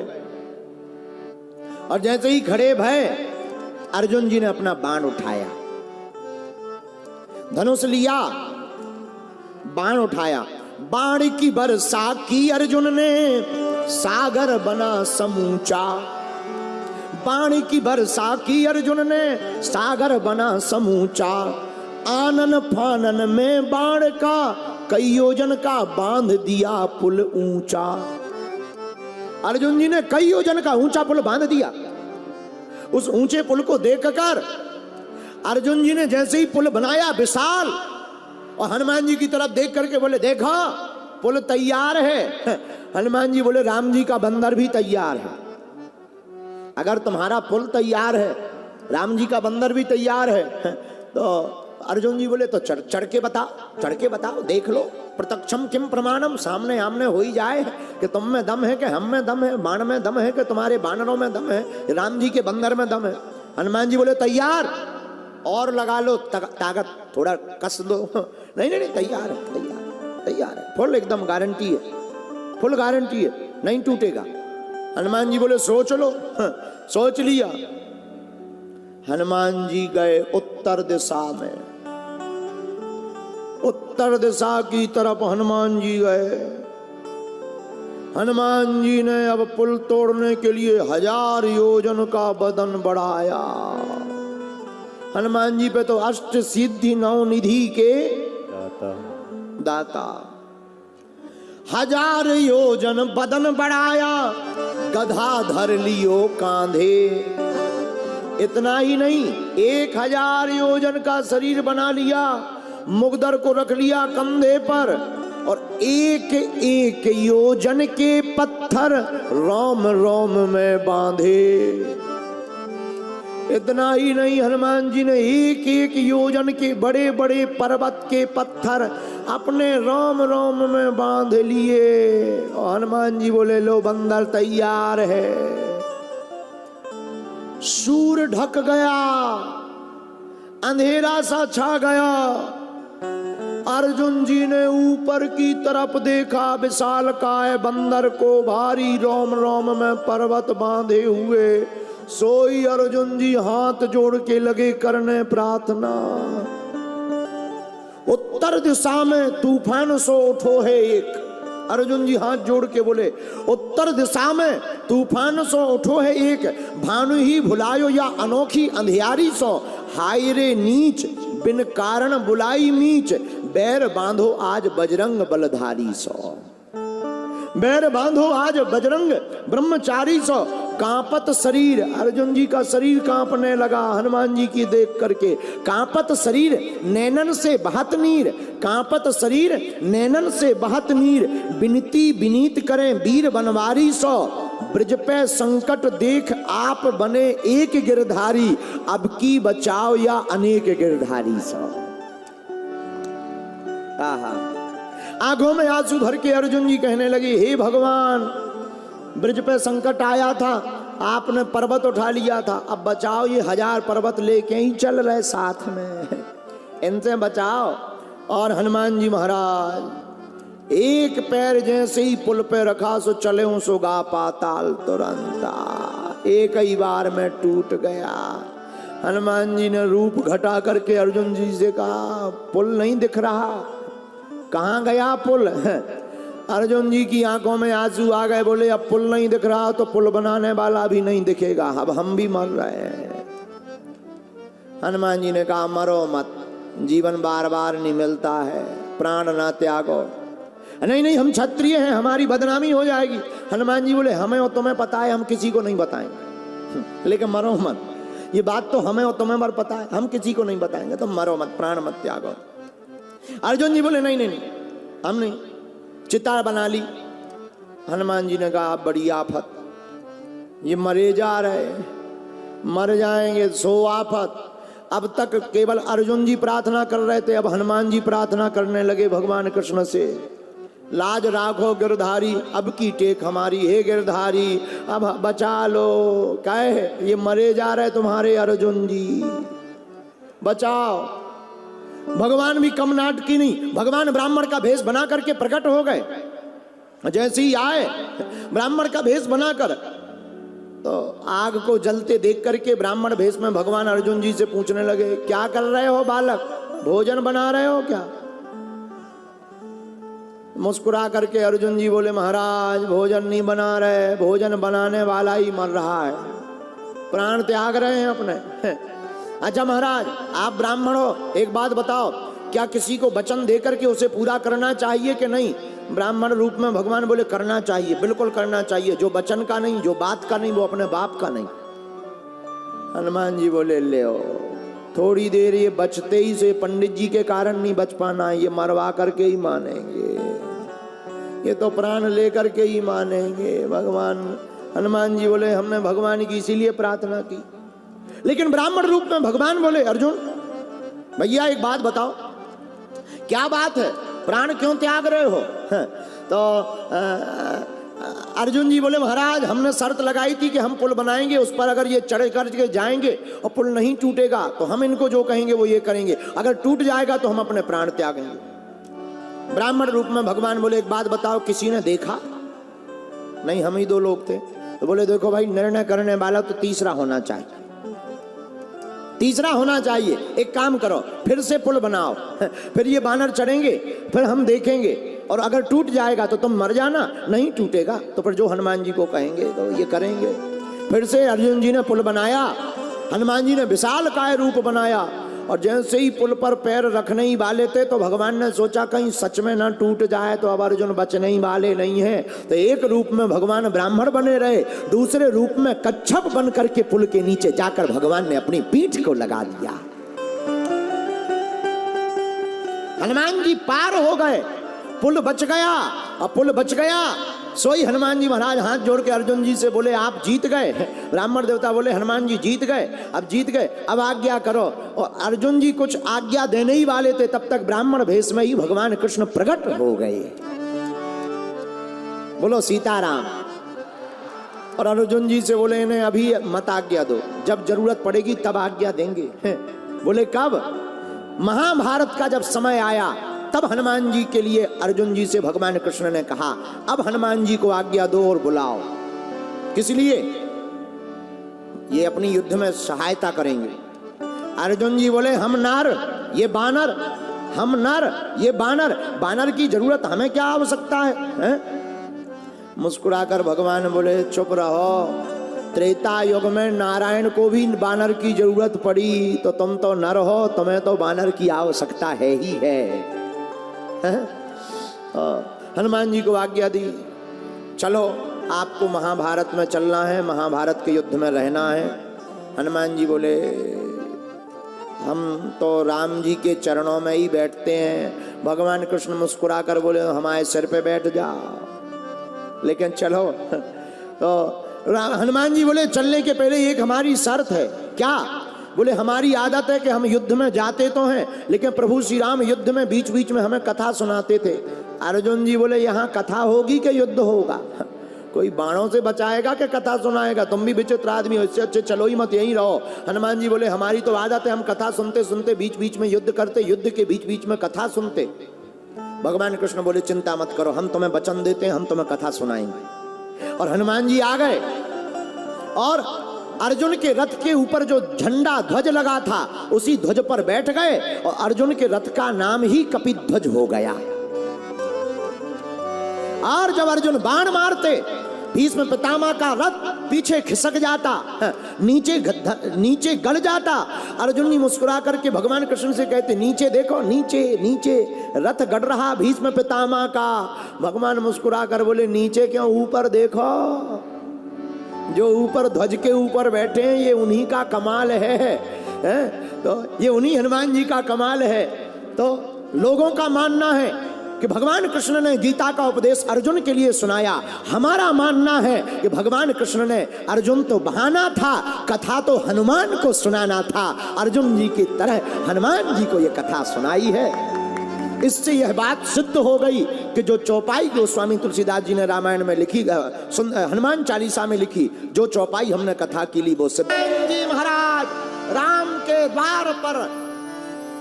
और जैसे ही खड़े भय अर्जुन जी ने अपना बाण उठाया, धनुष लिया, बाण उठाया, बाण की वर्षा की अर्जुन ने, सागर बना समूचा। बाण की वर्षा की अर्जुन ने, सागर बना समूचा। आनन फानन में बाण का, कई योजन का बांध दिया पुल ऊंचा। अर्जुन जी ने कई योजन का ऊंचा पुल बांध दिया। उस ऊंचे पुल को देखकर अर्जुन जी ने जैसे ही पुल बनाया विशाल, और हनुमान जी की तरफ देख करके बोले देखो पुल तैयार है। हनुमान जी बोले राम जी का बंदर भी तैयार है। अगर तुम्हारा पुल तैयार है, राम जी का बंदर भी तैयार है, तो अर्जुन जी बोले तो चढ़ के बताओ, देख लो। प्रत्यक्षम किम प्रमाणम, सामने आमने हो ही जाए कि तुम में दम है कि हम में दम है, बाण में दम है कि तुम्हारे बानरों में दम है, राम जी के बंदर में दम है। हनुमान जी बोले तैयार, और लगा लो ताकत, थोड़ा कस दो। नहीं, तैयार है, फुल एकदम गारंटी है, फुल गारंटी है, नहीं टूटेगा। हनुमान जी बोले सोच लो। सोच लिया। हनुमान जी गए उत्तर दिशा में, उत्तर दिशा की तरफ हनुमान जी गए। हनुमान जी ने अब पुल तोड़ने के लिए 1000 योजन का बदन बढ़ाया। हनुमान जी पे तो अष्ट सिद्धि 9 निधि के दाता। 1000 योजन बदन बढ़ाया, गधा धर लियो कांधे। इतना ही नहीं, 1000 योजन का शरीर बना लिया, मुगदर को रख लिया कंधे पर, और एक एक योजन के पत्थर रोम रोम में बांधे। इतना ही नहीं, हनुमान जी ने एक एक योजन के बड़े बड़े पर्वत के पत्थर अपने रोम रोम में बांध लिए। और हनुमान जी बोले लो बंदर तैयार है। सूर ढक गया, अंधेरा सा छा गया। अर्जुन जी ने ऊपर की तरफ देखा, विशालकाय बंदर को भारी रोम रोम में पर्वत बांधे हुए। सोई अर्जुन जी हाथ जोड़ के लगे करने प्रार्थना। उत्तर दिशा में तूफान सो उठो है एक। अर्जुन जी हाथ जोड़ के बोले उत्तर दिशा में तूफान सो उठो है एक। भानु ही भुलायो या अनोखी अंधियारी सो, हाय रे नीच बिन कारण बुलाई मीच। बैर बांधो आज बजरंग बलधारी सो, बैर बांधो आज बजरंग ब्रह्मचारी सो। कांपत शरीर, अर्जुन जी का शरीर कांपने लगा हनुमान जी की देख करके। कांपत शरीर नैनन से बहत नीर, कांपत शरीर नैनन से बहत नीर। बिनती बिनीत करें वीर बनवारी सो, ब्रज पे संकट देख आप बने एक गिरधारी। अब की बचाओ या अनेक गिरधारी सो। आंखों में आंसू भर के अर्जुन जी कहने लगे हे भगवान, ब्रज पे संकट आया था, आपने पर्वत उठा लिया था, अब बचाओ। ये 1000 पर्वत लेके ही चल रहे साथ में, इनसे बचाओ। और हनुमान जी महाराज एक पैर जैसे ही पुल पे रखा सो चले सो गा पाताल तुरंता, एक ही बार में टूट गया। हनुमान जी ने रूप घटा करके अर्जुन जी से कहा पुल नहीं दिख रहा, कहाँ गया पुल? अर्जुन जी की आंखों में आंसू आ गए। बोले अब पुल नहीं दिख रहा तो पुल बनाने वाला भी नहीं दिखेगा, अब हम भी मर रहे हैं। हनुमान जी ने कहा मरो मत, जीवन बार बार नहीं मिलता है, प्राण ना त्यागो। नहीं हम क्षत्रिय हैं, हमारी बदनामी हो जाएगी। हनुमान जी बोले हमें और तुम्हें पता है, हम किसी को नहीं बताएंगे, लेकिन मरो मत। ये बात तो हमें और तुम्हें पर पता है, हम किसी को नहीं बताएंगे, तो मरो मत, प्राण मत त्यागो। अर्जुन जी बोले नहीं हम नहीं। चिता बना ली। हनुमान जी ने कहा बड़ी आफत, ये मरे जा रहे, मर जाएंगे, सो आफत। अब तक केवल अर्जुन जी प्रार्थना कर रहे थे, अब हनुमान जी प्रार्थना करने लगे भगवान कृष्ण से, लाज राखो गिरधारी, अब की टेक हमारी, हे गिरधारी अब बचा लो। कहे ये मरे जा रहे तुम्हारे अर्जुन जी, बचाओ। भगवान भी कम नाटकी नहीं, भगवान ब्राह्मण का भेष बना करके प्रकट हो गए। जैसे ही आए ब्राह्मण का भेष बनाकर तो आग को जलते देख करके ब्राह्मण भेष में भगवान अर्जुन जी से पूछने लगे, क्या कर रहे हो बालक, भोजन बना रहे हो क्या? मुस्कुरा करके अर्जुन जी बोले, महाराज भोजन नहीं बना रहे, भोजन बनाने वाला ही मर रहा है, प्राण त्याग रहे हैं अपने। अच्छा महाराज, आप ब्राह्मण हो, एक बात बताओ, क्या किसी को वचन देकर के उसे पूरा करना चाहिए कि नहीं? ब्राह्मण रूप में भगवान बोले, करना चाहिए, बिल्कुल करना चाहिए। जो वचन का नहीं, जो बात का नहीं, वो अपने बाप का नहीं। हनुमान जी बोले, ले थोड़ी देर ये बचते ही से पंडित जी के कारण नहीं बच पाना, ये मरवा करके ही मानेंगे, ये तो प्राण लेकर के ही मानेंगे। भगवान हनुमान जी बोले, हमने भगवान की इसीलिए प्रार्थना की। लेकिन ब्राह्मण रूप में भगवान बोले, अर्जुन भैया एक बात बताओ, क्या बात है, प्राण क्यों त्याग रहे हो? तो अर्जुन जी बोले, महाराज हमने शर्त लगाई थी कि हम पुल बनाएंगे, उस पर अगर ये चढ़े करके जाएंगे और पुल नहीं टूटेगा तो हम इनको जो कहेंगे वो ये करेंगे, अगर टूट जाएगा तो हम अपने प्राण त्यागेंगे। ब्राह्मण रूप में भगवान बोले, एक बात बताओ, किसी ने देखा? नहीं, हम ही दो लोग थे। तो बोले, देखो भाई, निर्णय करने वाला तो तीसरा होना चाहिए, तीसरा होना चाहिए। एक काम करो, फिर से पुल बनाओ, फिर ये बानर चढ़ेंगे, फिर हम देखेंगे, और अगर टूट जाएगा तो तुम मर जाना, नहीं टूटेगा तो फिर जो हनुमान जी को कहेंगे तो ये करेंगे। फिर से अर्जुन जी ने पुल बनाया, हनुमान जी ने विशालकाय रूप बनाया, और जैसे ही पुल पर पैर रखने ही वाले थे तो भगवान ने सोचा कहीं सच में ना टूट जाए, तो अब अर्जुन बचने ही वाले नहीं है। तो एक रूप में भगवान ब्राह्मण बने रहे, दूसरे रूप में कच्छप बन करके पुल के नीचे जाकर भगवान ने अपनी पीठ को लगा दिया। हनुमान जी पार हो गए, पुल बच गया, और पुल बच गया सोई हनुमान जी महाराज हाथ जोड़ के अर्जुन जी से बोले, आप जीत गए। ब्राह्मण देवता बोले, हनुमान जी जीत गए, अब जीत गए, अब आज्ञा करो। और अर्जुन जी कुछ आज्ञा देने ही वाले थे, तब तक ब्राह्मण भेष में ही भगवान कृष्ण प्रकट हो गए। बोलो सीताराम। और अर्जुन जी से बोले, इन्हें अभी मत आज्ञा दो, जब जरूरत पड़ेगी तब आज्ञा देंगे। बोले कब? महाभारत का जब समय आया तब हनुमान जी के लिए अर्जुन जी से भगवान कृष्ण ने कहा, अब हनुमान जी को आज्ञा दो और बुलाओ। किस लिए? ये अपनी युद्ध में सहायता करेंगे। अर्जुन जी बोले, हम नर, ये बानर, हम नर, ये बानर, बानर की जरूरत हमें क्या आवश्यकता है? मुस्कुराकर भगवान बोले, चुप रहो, त्रेता युग में नारायण को भी बानर की जरूरत पड़ी, तो तुम तो नर हो, तुम्हें तो बानर की आवश्यकता है ही है। हनुमान जी को आज्ञा दी, चलो आपको महाभारत में चलना है, महाभारत के युद्ध में रहना है। हनुमान जी बोले, हम तो राम जी के चरणों में ही बैठते हैं। भगवान कृष्ण मुस्कुरा कर बोले, हमारे सिर पे बैठ जाओ, लेकिन चलो। तो हनुमान जी बोले, चलने के पहले एक हमारी शर्त है। क्या? बोले, हमारी आदत है कि हम युद्ध में जाते तो हैं, लेकिन प्रभु श्री राम युद्ध में बीच बीच में हमें कथा सुनाते थे। अर्जुन जी बोले, यहाँ कथा होगी कि युद्ध होगा? कोई बाणों से बचाएगा कि कथा सुनाएगा? तुम भी विचित्र आदमी हो, इससे अच्छे चलो ही मत, यहीं रहो। हनुमान जी बोले, हमारी तो आदत है, हम कथा सुनते सुनते बीच बीच में युद्ध करते, युद्ध के बीच बीच में कथा सुनते। भगवान कृष्ण बोले, चिंता मत करो, हम तुम्हें वचन देते हैं, हम तुम्हें कथा सुनाएंगे। और हनुमान जी आ गए, और अर्जुन के रथ के ऊपर जो झंडा ध्वज लगा था उसी ध्वज पर बैठ गए, और अर्जुन के रथ का नाम ही कपिध्वज हो गया। और जब अर्जुन बाण मारते, भीष्म पितामह का रथ पीछे खिसक जाता, नीचे गड़ जाता। अर्जुन जी मुस्कुरा करके भगवान कृष्ण से कहते, नीचे देखो, नीचे नीचे रथ गड़ रहा भीष्म पितामह का। भगवान मुस्कुरा कर बोले, नीचे क्यों, ऊपर देखो, जो ऊपर ध्वज के ऊपर बैठे हैं ये उन्हीं का कमाल है। तो ये उन्हीं हनुमान जी का कमाल है। तो लोगों का मानना है कि भगवान कृष्ण ने गीता का उपदेश अर्जुन के लिए सुनाया। हमारा मानना है कि भगवान कृष्ण ने, अर्जुन तो बहाना था, कथा तो हनुमान को सुनाना था। अर्जुन जी की तरह हनुमान जी को ये कथा सुनाई है। इससे यह बात सिद्ध हो गई कि जो चौपाई गोस्वामी तुलसीदास जी ने रामायण में लिखी, हनुमान चालीसा में लिखी, जो चौपाई हमने कथा की ली वो सिद्ध। जी महाराज राम के द्वार पर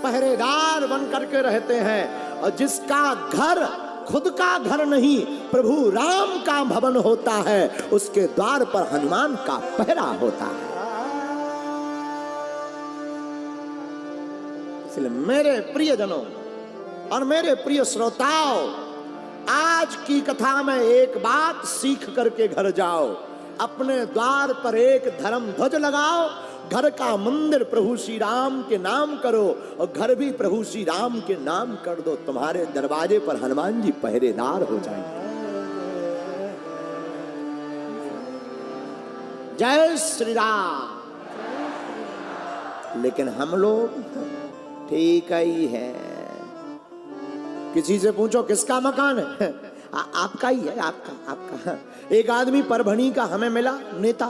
पहरेदार बन करके रहते हैं, और जिसका घर खुद का घर नहीं, प्रभु राम का भवन होता है, उसके द्वार पर हनुमान का पहरा होता है। इसलिए मेरे प्रियजनों और मेरे प्रिय श्रोताओं, आज की कथा में एक बात सीख करके घर जाओ। अपने द्वार पर एक धर्म ध्वज लगाओ, घर का मंदिर प्रभु श्री राम के नाम करो और घर भी प्रभु श्री राम के नाम कर दो। तुम्हारे दरवाजे पर हनुमान जी पहरेदार हो जाएंगे। जय श्री राम। लेकिन हम लोग ठीक ही है। किसी से पूछो किसका मकान है, आपका ही है, आपका। एक आदमी परभणी का हमें मिला नेता,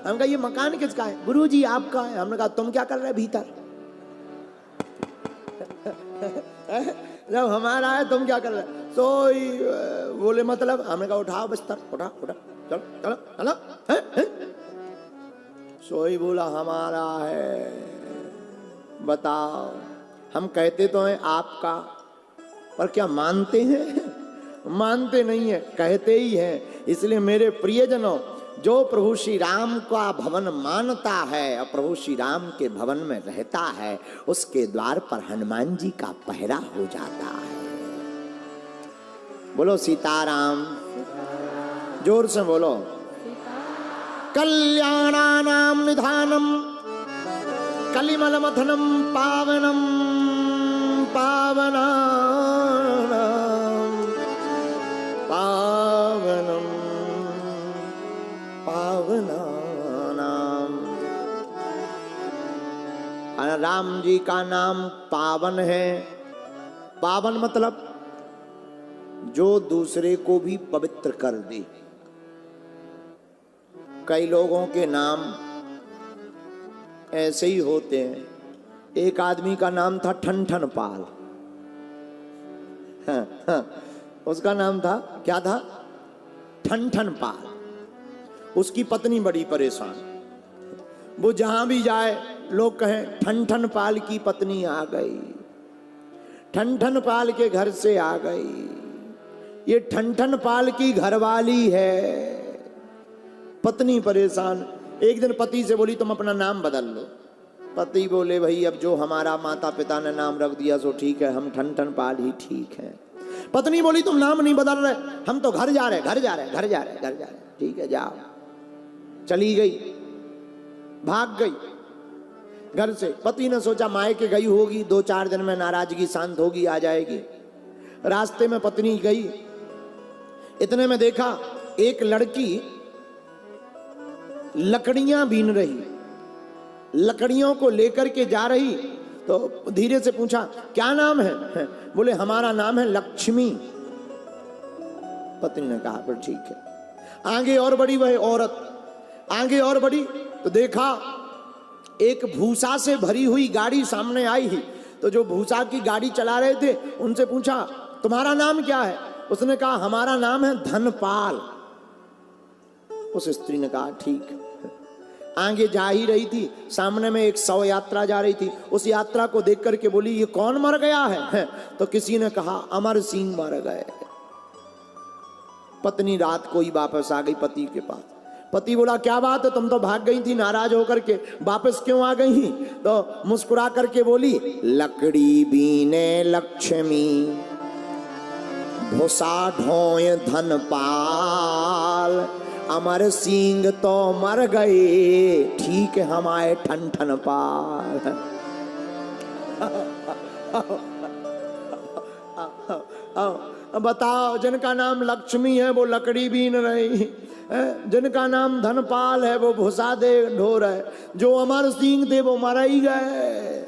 हम कहा ये मकान किसका है? गुरुजी आपका है। हमने कहा तुम क्या कर रहे भीतर? जब हमारा है तुम क्या कर रहे? सोई बोले मतलब? हमने कहा उठाओ बिस्तर, उठा चलो चलो चलो। सोई बोला हमारा है। बताओ, हम कहते तो हैं आपका, पर क्या मानते हैं? मानते नहीं है, कहते ही हैं। इसलिए मेरे प्रियजनों, जो प्रभु श्री राम का भवन मानता है और प्रभु श्री राम के भवन में रहता है, उसके द्वार पर हनुमान जी का पहरा हो जाता है। बोलो सीताराम, जोर से बोलो। कल्याणानां निधानम कलिमल मथनम पावनम पावनानां पावनम पावनानां। राम जी का नाम पावन है। पावन मतलब जो दूसरे को भी पवित्र कर दे। कई लोगों के नाम ऐसे ही होते हैं। एक आदमी का नाम था ठन पाल। उसका नाम था, क्या था? ठन पाल। उसकी पत्नी बड़ी परेशान। वो जहां भी जाए लोग कहें ठन पाल की पत्नी आ गई, ठन पाल के घर से आ गई। ये ठन पाल की घरवाली है। पत्नी परेशान। एक दिन पति से बोली तुम अपना नाम बदल लो। पति बोले भाई अब जो हमारा माता पिता ने नाम रख दिया सो ठीक है, हम ठन पाल ही ठीक है। पत्नी बोली तुम नाम नहीं बदल रहे, हम तो घर जा रहे। ठीक है जाओ। चली गई, भाग गई घर से। पति ने सोचा मायके गई होगी, 2-4 दिन में नाराजगी शांत होगी, आ जाएगी। रास्ते में पत्नी गई, इतने में देखा एक लड़की लकड़ियां बीन रही, लकड़ियों को लेकर के जा रही। तो धीरे से पूछा क्या नाम है? बोले हमारा नाम है लक्ष्मी। पत्नी ने कहा फिर ठीक है। आगे और बढ़ी वह औरत, आगे और बढ़ी तो देखा एक भूसा से भरी हुई गाड़ी सामने आई ही। तो जो भूसा की गाड़ी चला रहे थे उनसे पूछा तुम्हारा नाम क्या है? उसने कहा हमारा नाम है धनपाल। उस स्त्री ने कहा ठीक है। आगे जा ही रही थी, सामने में एक 100 यात्रा जा रही थी। उस यात्रा को देख करके बोली ये कौन मर गया है? तो किसी ने कहा अमर सिंह मर गए। पत्नी रात को ही वापस आ गई पति के पास। पति बोला क्या बात है, तुम तो भाग गई थी नाराज होकर के, वापस क्यों आ गई? तो मुस्कुरा करके बोली लकड़ी बीने लक्ष्मी भूसा ढोय धनपाल, अमर सिंह तो मर गए, ठीक हमारे ठन पाल। बताओ, जिनका नाम लक्ष्मी है वो लकड़ी बीन रही, जिनका नाम धनपाल है वो भूसा दे ढो रहे, जो अमर सिंह थे वो मर ही गए।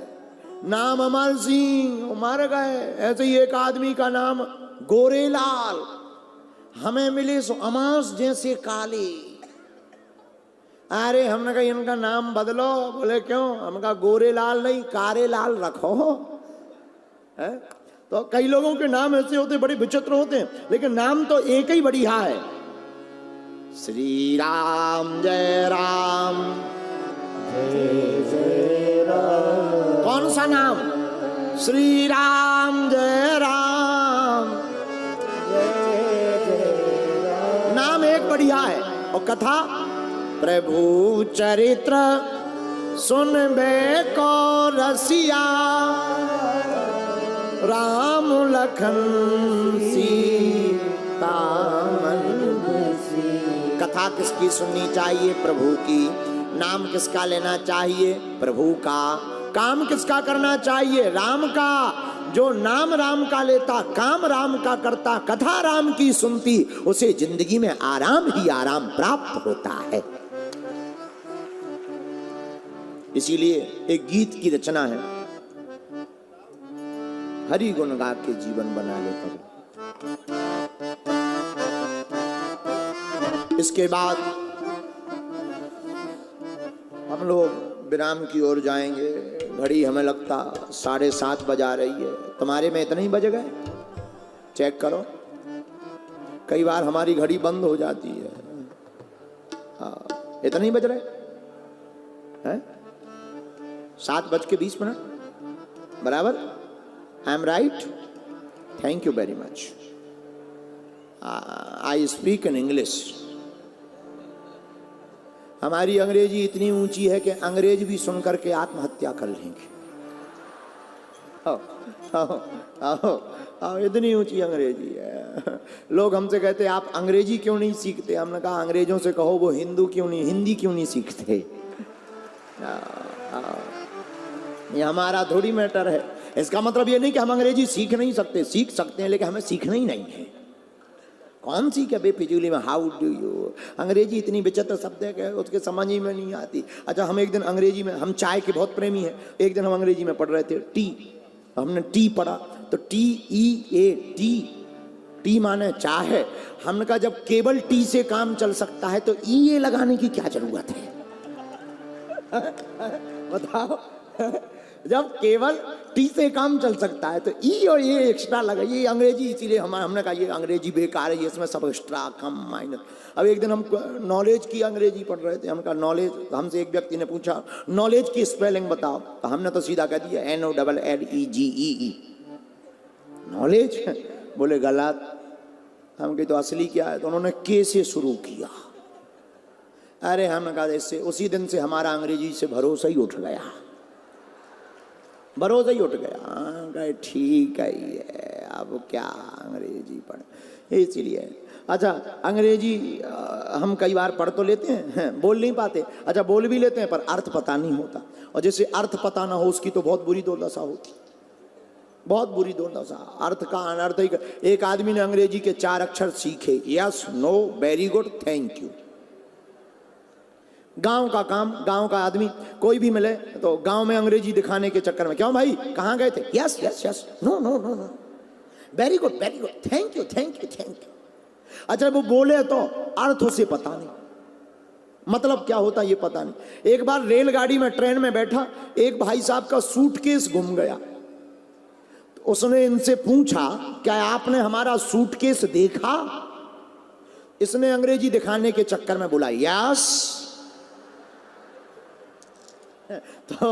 नाम अमर सिंह मर गए। ऐसे ही एक आदमी का नाम गोरेलाल, हमें मिले सो अमास जैसे काले। अरे हमने कहा इनका नाम बदलो। बोले क्यों? हमने कहा गोरेलाल नहीं कारे लाल रखो है? तो कई लोगों के नाम ऐसे होते बड़े विचित्र होते हैं, लेकिन नाम तो एक ही बढ़िया है, श्री राम जय राम जय जय राम। कौन सा नाम? श्री राम जय राम जय कथा प्रभु चरित्र सुनबे को रसिया, राम लखन सीता मन बसिया। कथा किसकी सुननी चाहिए? प्रभु की। नाम किसका लेना चाहिए? प्रभु का। काम किसका करना चाहिए? राम का। जो नाम राम का लेता, काम राम का करता, कथा राम की सुनती, उसे जिंदगी में आराम ही आराम प्राप्त होता है। इसीलिए एक गीत की रचना है, हरि गुण गा के जीवन बना ले प्रभु। इसके बाद हम लोग विराम की ओर जाएंगे। घड़ी हमें लगता 7:30 बजा रही है। तुम्हारे में इतने ही बज गए? चेक करो, कई बार हमारी घड़ी बंद हो जाती है। इतने ही बज रहे हैं? 7:20 बराबर। I am right? Thank you very much. I speak in English. हमारी अंग्रेजी इतनी ऊंची है कि अंग्रेज भी सुनकर के आत्महत्या कर लेंगे। आओ आओ आओ आओ, इतनी ऊंची अंग्रेजी है। लोग हमसे कहते हैं आप अंग्रेजी क्यों नहीं सीखते? हमने कहा अंग्रेजों से कहो वो हिंदी क्यों नहीं सीखते। ये हमारा थोड़ी मैटर है। इसका मतलब ये नहीं कि हम अंग्रेजी सीख नहीं सकते, सीख सकते हैं, लेकिन हमें सीखना ही नहीं है। कौन सी क्या बेफिजूली में हाउ डू यू। अंग्रेजी इतनी विचित्र शब्द है कि उसके समझ ही में नहीं आती। अच्छा, हम एक दिन अंग्रेजी में, हम चाय के बहुत प्रेमी हैं, एक दिन हम अंग्रेजी में पढ़ रहे थे टी। हमने टी पढ़ा तो TEA, टी माने चाय है। हमने कहा जब केवल टी से काम चल सकता है तो EA लगाने की क्या जरूरत है? बताओ। जब केवल टी से काम चल सकता है तो ई और ये एक्स्ट्रा लगा। ये अंग्रेजी, इसीलिए हमने कहा ये अंग्रेजी बेकार है, ये इसमें सब एक्स्ट्रा कम माइनर। अब एक दिन हम नॉलेज की अंग्रेजी पढ़ रहे थे। हम कहा नॉलेज, हमसे एक व्यक्ति ने पूछा नॉलेज की स्पेलिंग बताओ, तो हमने तो सीधा कह दिया NOLLEGE नॉलेज। बोले गलत। हम कहे तो असली क्या है? तो उन्होंने के से शुरू किया। अरे हमने कहा इससे, उसी दिन से हमारा अंग्रेजी से भरोसा ही उठ गया, भरोसा ही उठ गया। ठीक है ये, अब क्या अंग्रेजी पढ़। इसीलिए अच्छा, अंग्रेजी हम कई बार पढ़ तो लेते हैं, बोल नहीं पाते। अच्छा, बोल भी लेते हैं पर अर्थ पता नहीं होता। और जैसे अर्थ पता ना हो उसकी तो बहुत बुरी दुर्दशा होती, बहुत बुरी दुर्दशा। अर्थ का अनर्थ ही। एक आदमी ने अंग्रेजी के 4 अक्षर सीखे, yes, no, very good, thank you. गांव का काम, गांव का आदमी कोई भी मिले तो गांव में अंग्रेजी दिखाने के चक्कर में, क्यों भाई कहाँ गए थे? Yes yes yes, no no no no, very good, thank you thank you thank you. अच्छा, वो बोले तो अर्थ उसे पता नहीं, मतलब क्या होता ये पता नहीं। एक बार रेलगाड़ी में, ट्रेन में बैठा, एक भाई साहब का सूटकेस गुम गया। तो उसने इनसे पूछा क्या आपने हमारा सूटकेस देखा? इसने अंग्रेजी दिखाने के चक्कर में बोला यस। तो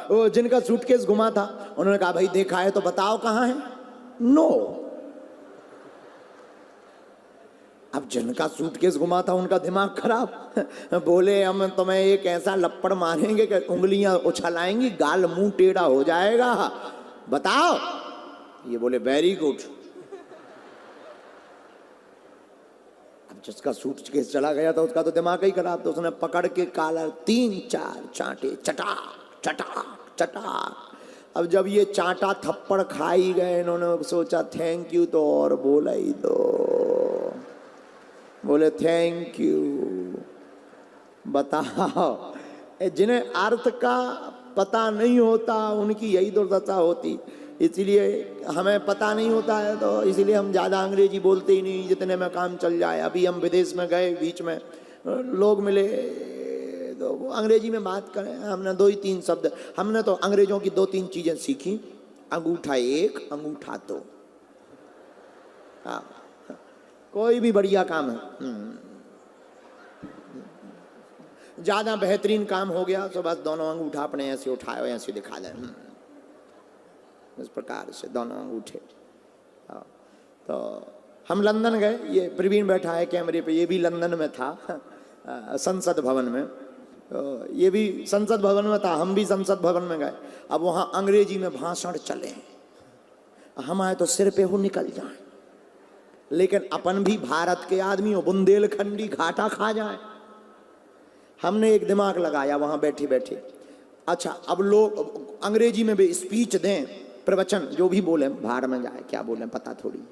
वो जिनका सूटकेस गुमा था उन्होंने कहा भाई देखा है तो बताओ कहाँ है? नो। अब जिनका सूटकेस गुमा था उनका दिमाग खराब। बोले हम तुम्हें एक ऐसा लपड़ मारेंगे कि उंगलियां उछलाएंगी, गाल मुंह टेढ़ा हो जाएगा, बताओ। ये बोले वेरी गुड। जिसका सूटकेस चला गया था उसका तो दिमाग ही खराब। तो उसने पकड़ के कॉलर 3-4 चांटे, चटाक चटाक चटाक। अब जब ये चांटा थप्पड़ खाई गए, इन्होंने सोचा थैंक यू तो और बोला ही दो। बोले थैंक यू। बताओ, जिन्हें अर्थ का पता नहीं होता उनकी यही दुर्दशा होती। इसीलिए हमें पता नहीं होता है तो इसीलिए हम ज़्यादा अंग्रेजी बोलते ही नहीं, जितने में काम चल जाए। अभी हम विदेश में गए, बीच में लोग मिले तो अंग्रेजी में बात करें, हमने 2-3 शब्द, हमने तो अंग्रेजों की 2-3 चीज़ें सीखी। अंगूठा 1, अंगूठा 2। हाँ, कोई भी बढ़िया काम है, ज़्यादा बेहतरीन काम हो गया तो बस दोनों अंगूठा अपने ऐसे उठाए, ऐसे दिखा दें, इस प्रकार से दोनों अंगूठे। तो हम लंदन गए, ये प्रवीण बैठा है कैमरे पे, ये भी लंदन में था संसद भवन में, ये भी संसद भवन में था, हम भी संसद भवन में गए। अब वहाँ अंग्रेजी में भाषण चले, हम आए तो सिर पे हो निकल जाए, लेकिन अपन भी भारत के आदमी हो, बुंदेलखंडी घाटा खा जाए। हमने एक दिमाग लगाया वहाँ बैठे बैठे, अच्छा अब लोग अंग्रेजी में भी स्पीच दें, प्रवचन जो भी बोले, भाड़ में जाए क्या बोले पता थोड़ी,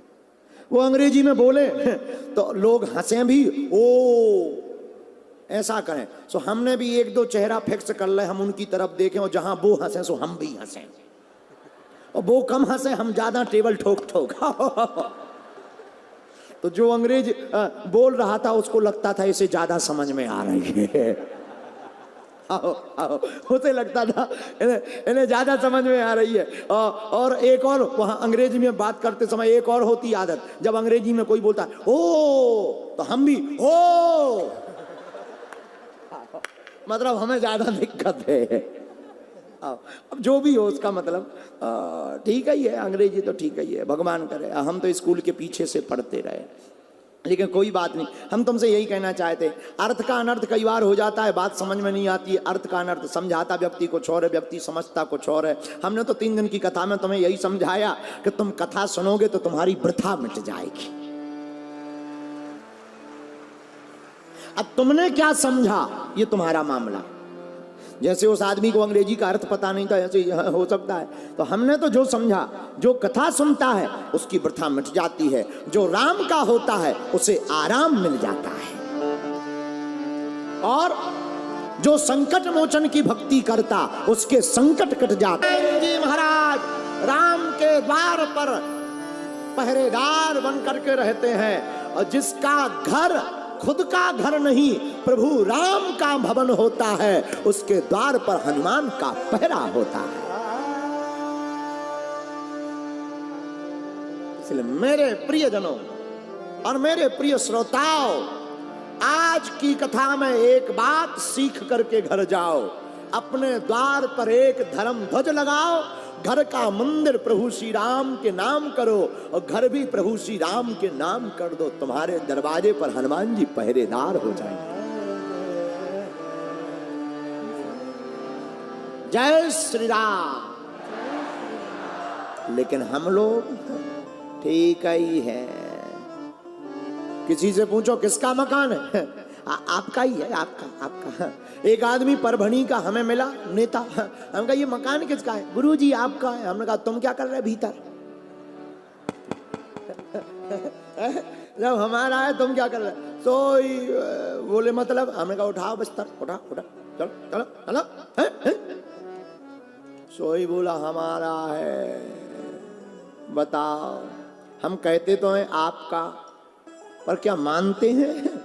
वो अंग्रेजी में बोले तो लोग हंसे भी, ओ ऐसा करें। सो हमने भी एक दो चेहरा फिक्स कर ले, हम उनकी तरफ देखें और जहां वो हंसे सो हम भी हंसें, और वो कम हंसे हम ज्यादा टेबल ठोक ठोक तो जो अंग्रेज बोल रहा था उसको लगता था इसे ज्यादा समझ में आ रही है उसे लगता था इन्हें ज्यादा समझ में आ रही है। और एक और वहां अंग्रेजी में बात करते समय एक और होती आदत, जब अंग्रेजी में कोई बोलता है ओ तो हम भी ओ, मतलब हमें ज्यादा दिक्कत है। अब जो भी हो उसका मतलब ठीक ही है, अंग्रेजी तो ठीक ही है, भगवान करे। हम तो स्कूल के पीछे से पढ़ते रहे, लेकिन कोई बात नहीं। हम तुमसे यही कहना चाहते, अर्थ का अनर्थ कई बार हो जाता है, बात समझ में नहीं आती है। अर्थ का अनर्थ समझाता व्यक्ति कुछ और है, व्यक्ति समझता कुछ और है। हमने तो 3 दिन की कथा में तुम्हें यही समझाया कि तुम कथा सुनोगे तो तुम्हारी वृथा मिट जाएगी। अब तुमने क्या समझा ये तुम्हारा मामला। जैसे उस आदमी को अंग्रेजी का अर्थ पता नहीं था, ऐसे हो सकता है। तो हमने तो जो समझा, जो कथा सुनता है उसकी वृथा मिट जाती है, जो राम का होता है उसे आराम मिल जाता है, और जो संकट मोचन की भक्ति करता उसके संकट कट जाते हैं। जी महाराज राम के द्वार पर पहरेदार बन करके रहते हैं, और जिसका घर खुद का घर नहीं प्रभु राम का भवन होता है, उसके द्वार पर हनुमान का पहरा होता है। इसलिए मेरे प्रियजनों और मेरे प्रिय श्रोताओं, आज की कथा में एक बात सीख करके घर जाओ। अपने द्वार पर एक धर्म ध्वज लगाओ, घर का मंदिर प्रभु श्री राम के नाम करो, और घर भी प्रभु श्री राम के नाम कर दो। तुम्हारे दरवाजे पर हनुमान जी पहरेदार हो जाएंगे। जय श्री राम। लेकिन हम लोग ठीक ही है। किसी से पूछो किसका मकान है, आपका ही है, आपका। एक आदमी परभणी का हमें मिला नेता, हम कहा ये मकान किसका है, गुरुजी आपका है। हमने कहा तुम क्या कर रहे भीतर जब हमारा है तुम क्या कर रहे। तो बोले मतलब, हमने कहा उठाओ बिस्तर, उठा चलो चलो चलो। सोई बोला हमारा है। बताओ, हम कहते तो हैं आपका, पर क्या मानते हैं?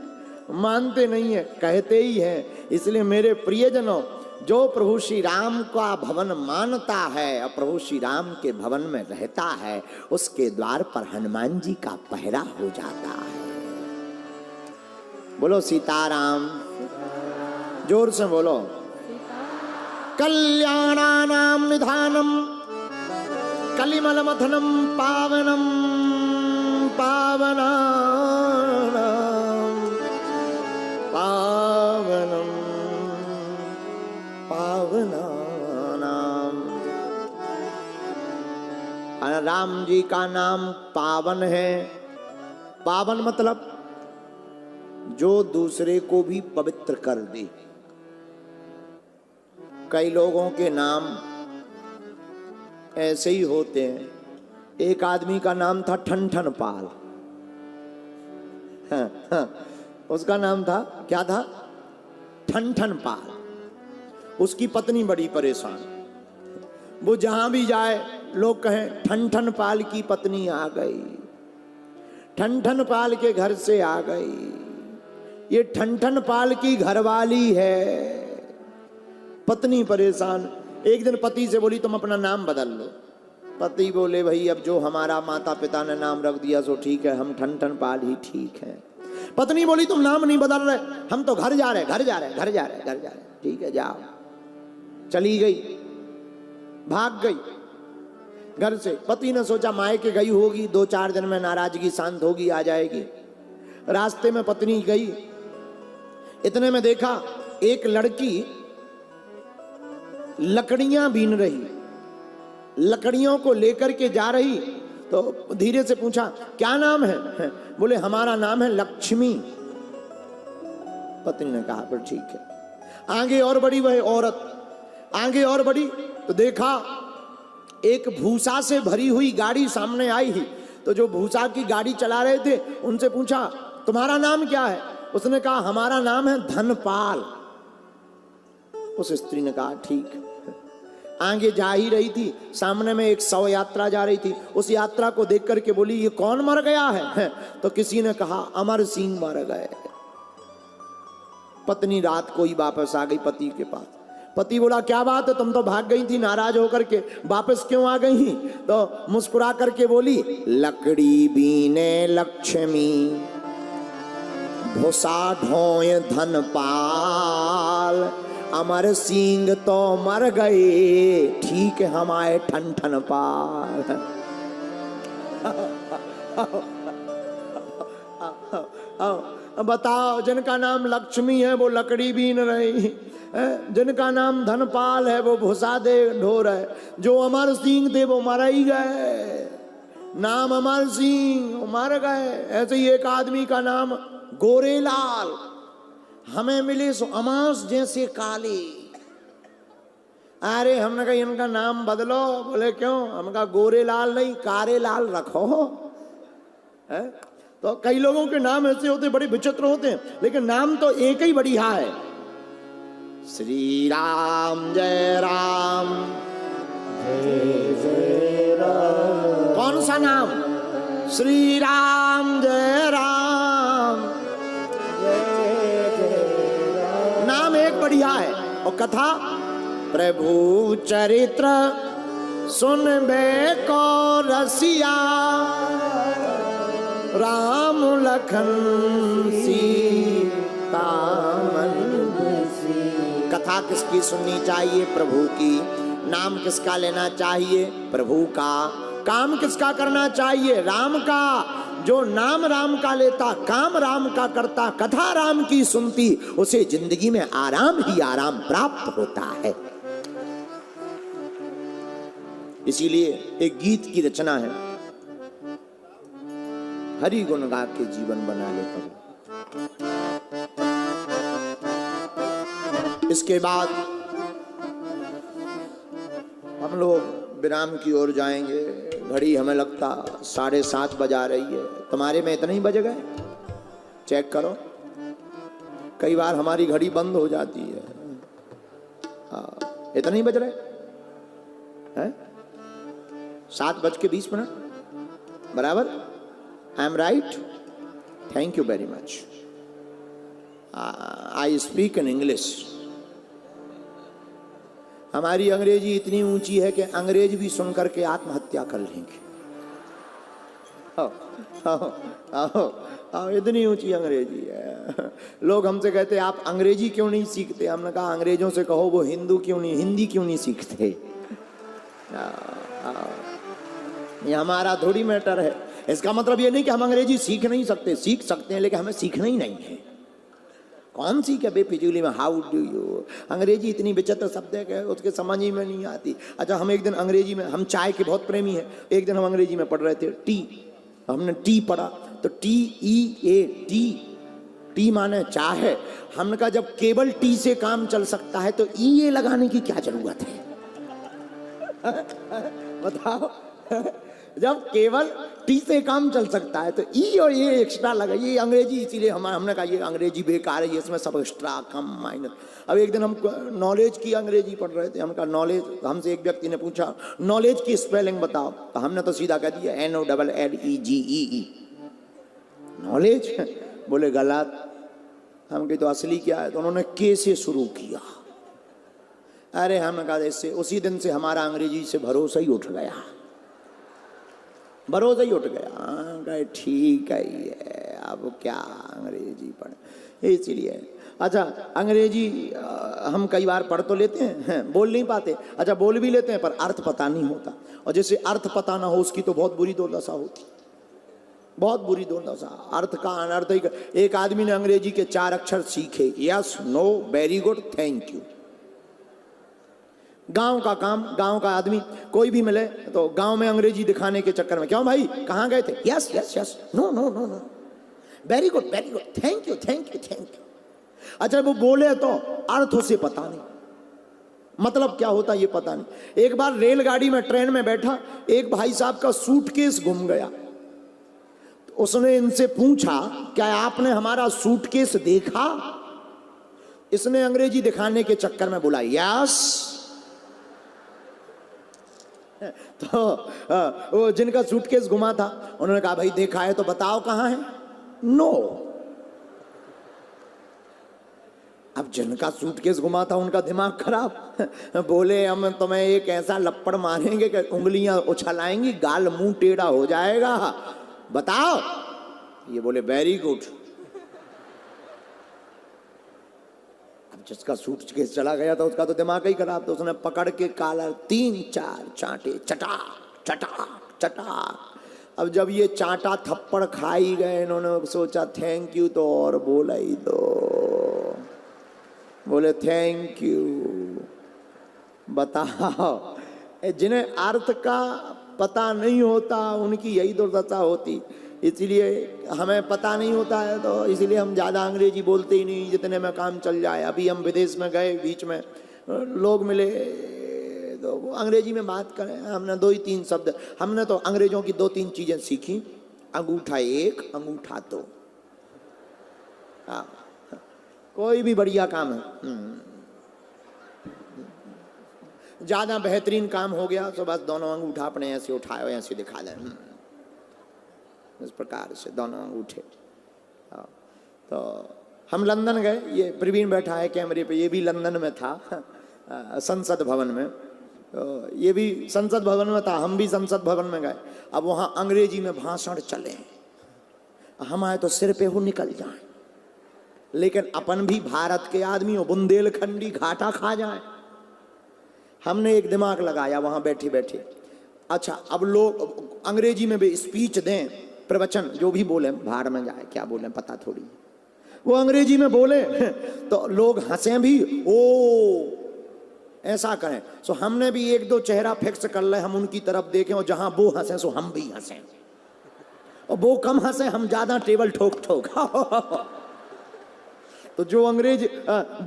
मानते नहीं है, कहते ही हैं। इसलिए मेरे प्रियजनों, जो प्रभु श्री राम का भवन मानता है और प्रभु श्री राम के भवन में रहता है, उसके द्वार पर हनुमान जी का पहरा हो जाता है। बोलो सीताराम, जोर से बोलो। कल्याणानां निधानम कलिमल मथनम पावनम पावना पावनम पावनानाम। राम जी का नाम पावन है। पावन मतलब जो दूसरे को भी पवित्र कर दे। कई लोगों के नाम ऐसे ही होते हैं। एक आदमी का नाम था ठन पाल। उसका नाम था, क्या था? ठन पाल। उसकी पत्नी बड़ी परेशान। वो जहां भी जाए लोग कहें ठन पाल की पत्नी आ गई, ठन पाल के घर से आ गई। ये ठन पाल की घरवाली है। पत्नी परेशान। एक दिन पति से बोली तुम अपना नाम बदल लो। पति बोले भाई अब जो हमारा माता पिता ने नाम रख दिया सो ठीक है, हम ठन पाल ही ठीक है। पत्नी बोली तुम नाम नहीं बदल रहे, हम तो घर जा रहे। ठीक है जाओ। चली गई, भाग गई। घर से। पति ने सोचा मायके गई होगी, 2-4 दिन में नाराजगी शांत होगी, आ जाएगी। रास्ते में पत्नी गई, इतने में देखा एक लड़की लकड़ियां बीन रही, लकड़ियों को लेकर के जा रही। तो धीरे से पूछा क्या नाम है? बोले हमारा नाम है लक्ष्मी। पत्नी ने कहा फिर ठीक है। आगे और बढ़ी वह औरत, आगे और बढ़ी तो देखा एक भूसा से भरी हुई गाड़ी सामने आई ही। तो जो भूसा की गाड़ी चला रहे थे उनसे पूछा तुम्हारा नाम क्या है? उसने कहा हमारा नाम है धनपाल। उस स्त्री ने कहा ठीक है। आगे जा ही रही थी, सामने में एक शव यात्रा जा रही थी। उस यात्रा को देख करके बोली ये कौन मर गया है? तो किसी ने कहा अमर सिंह मर गए। पत्नी रात को ही वापस आ गई पति के पास। पति बोला क्या बात है, तुम तो भाग गई थी नाराज होकर के, वापस क्यों आ गई? तो मुस्कुरा करके बोली लकड़ी बीने लक्ष्मी, भूसा ढोय धनपाल, अमर सिंह तो मर गए, ठीक हमारे ठन ठन पाल। बताओ, जिनका नाम लक्ष्मी है वो लकड़ी बीन रही, जिनका नाम धनपाल है वो भूसा दे ढो रहे, जो अमर सिंह थे वो मर ही गए। नाम अमर सिंह मर गए। ऐसे ही एक आदमी का नाम गोरेलाल, हमें मिले सो अमास जैसे काले। अरे हमने कहा इनका नाम बदलो। बोले क्यों? हमने कहा गोरेलाल नहीं कारेलाल रखो है? तो कई लोगों के नाम ऐसे होते बड़े विचित्र होते हैं, लेकिन नाम तो एक ही बढ़िया है, श्री राम जय राम जय जय राम। कौन सा नाम? श्री राम जय राम जय जय राम। नाम एक बढ़िया है। और कथा प्रभु चरित्र सुनबे को रसिया, राम लखन सीता मन बसिया। कथा किसकी सुननी चाहिए? प्रभु की। नाम किसका लेना चाहिए? प्रभु का। काम किसका करना चाहिए? राम का। जो नाम राम का लेता, काम राम का करता, कथा राम की सुनती, उसे जिंदगी में आराम ही आराम प्राप्त होता है। इसीलिए एक गीत की रचना है, हरि गुण गा के जीवन बना ले प्रभु। इसके बाद हम लोग विराम की ओर जाएंगे। घड़ी हमें लगता 7:30 बजा रही है। तुम्हारे में इतने ही बज गए? चेक करो, कई बार हमारी घड़ी बंद हो जाती है। इतने ही बज रहे हैं? 7:20 बराबर। I am right? Thank you very much. I speak in English. हमारी अंग्रेजी इतनी ऊंची है कि अंग्रेज भी सुनकर के आत्महत्या कर लेंगे। इतनी ऊंची अंग्रेजी है। लोग हमसे कहते हैं आप अंग्रेजी क्यों नहीं सीखते? हमने कहा अंग्रेजों से कहो वो हिंदी क्यों नहीं सीखते। ये हमारा थोड़ी मैटर है। इसका मतलब ये नहीं कि हम अंग्रेजी सीख नहीं सकते, सीख सकते हैं, लेकिन हमें सीखना ही नहीं है। कौन सी क्या बेफिजूली में हाउ डू यू। अंग्रेजी इतनी विचित्र शब्द है कि उसके समझ ही में नहीं आती। अच्छा, हम एक दिन अंग्रेजी में, हम चाय के बहुत प्रेमी हैं, एक दिन हम अंग्रेजी में पढ़ रहे थे टी। हमने टी पढ़ा तो TEA, टी माने चाय है। हमने कहा जब केवल टी से काम चल सकता है तो EA लगाने की क्या जरूरत है? बताओ। जब केवल टी से काम चल सकता है तो ई और ये एक्स्ट्रा लगा। ये अंग्रेजी इसीलिए हमने कहा ये अंग्रेजी बेकार है, ये इसमें सब एक्स्ट्रा कम माइनस। अब एक दिन हम नॉलेज की अंग्रेजी पढ़ रहे थे। हम कहा नॉलेज, हमसे एक व्यक्ति ने पूछा नॉलेज की स्पेलिंग बताओ, तो हमने तो सीधा कह दिया NOLLEGE नॉलेज। बोले गलत। हम कहे तो असली क्या है? तो उन्होंने के से शुरू किया। अरे हमने कहा इससे उसी दिन से हमारा अंग्रेजी से भरोसा ही उठ गया, भरोसा ही उठ गया। ठीक है ये अब क्या अंग्रेजी पढ़े, इसीलिए। अच्छा, अंग्रेजी हम कई बार पढ़ तो लेते हैं, बोल नहीं पाते। अच्छा, बोल भी लेते हैं पर अर्थ पता नहीं होता। और जैसे अर्थ पता ना हो उसकी तो बहुत बुरी दुर्दशा होती, बहुत बुरी दुर्दशा। अर्थ का अनर्थ ही। एक आदमी ने अंग्रेजी के 4 अक्षर सीखे, yes, no, very good, thank you. गांव का काम, गांव का आदमी कोई भी मिले तो गांव में अंग्रेजी दिखाने के चक्कर में, क्यों भाई कहाँ गए थे, yes yes yes, no no no no, very good, thank you thank you thank you. अच्छा वो बोले तो अर्थ उसे पता नहीं, मतलब क्या होता ये पता नहीं। एक बार रेलगाड़ी में, ट्रेन में बैठा, एक भाई साहब का सूटकेस गुम गया। तो उसने इनसे पूछा, क्या आपने हमारा सूटकेस देखा? इसने अंग्रेजी दिखाने के चक्कर में बोला, यस। तो वो जिनका सूटकेस गुमा था उन्होंने कहा, भाई देखा है तो बताओ कहां है? नो। अब जिनका सूटकेस गुमा था उनका दिमाग खराब, बोले हम तुम्हें एक ऐसा लपड़ मारेंगे कि उंगलियां उछलाएंगी, गाल मुंह टेढ़ा हो जाएगा, बताओ। ये बोले वेरी गुड। अब जिसका सूटकेस चला गया था उसका तो दिमाग ही खराब, तो उसने पकड़ के कॉलर 3-4 चांटे, चटाक चटाक चटाक। अब जब ये चांटा थप्पड़ खाई गए, इन्होंने सोचा थैंक यू तो और बोला ही दो, बोले थैंक यू। बताओ, जिन्हें अर्थ का पता नहीं होता उनकी यही दुर्दशा होती। इसलिए हमें पता नहीं होता है तो इसलिए हम ज़्यादा अंग्रेजी बोलते ही नहीं, जितने में काम चल जाए। अभी हम विदेश में गए, बीच में लोग मिले तो अंग्रेजी में बात करें, हमने 2-3 शब्द, हमने तो अंग्रेजों की 2-3 चीज़ें सीखी, अंगूठा 1, अंगूठा 2। हाँ, कोई भी बढ़िया काम है, ज़्यादा बेहतरीन काम हो गया तो बस दोनों अंगूठा अपने ऐसे उठाए, ऐसे दिखा दें, इस प्रकार से दोनों अंगूठे। तो हम लंदन गए, ये प्रवीण बैठा है कैमरे पे, ये भी लंदन में था, संसद भवन में। तो ये भी संसद भवन में था, हम भी संसद भवन में गए। अब वहाँ अंग्रेजी में भाषण चले, हम आए तो सिर पे हो निकल जाए, लेकिन अपन भी भारत के आदमी हो, बुंदेलखंडी घाटा खा जाए। हमने एक दिमाग लगाया वहाँ बैठे बैठे, अच्छा अब लोग अंग्रेजी में भी स्पीच दें, प्रवचन जो भी बोले, बाहर में जाए क्या बोले पता थोड़ी, वो अंग्रेजी में बोले तो लोग हंसे भी, ओ ऐसा करें। सो हमने भी 1-2 चेहरा फिक्स कर ले, हम उनकी तरफ देखें और जहां वो हंसे सो हम भी हंसें, और वो कम हंसे हम ज्यादा टेबल ठोक ठोक। तो जो अंग्रेज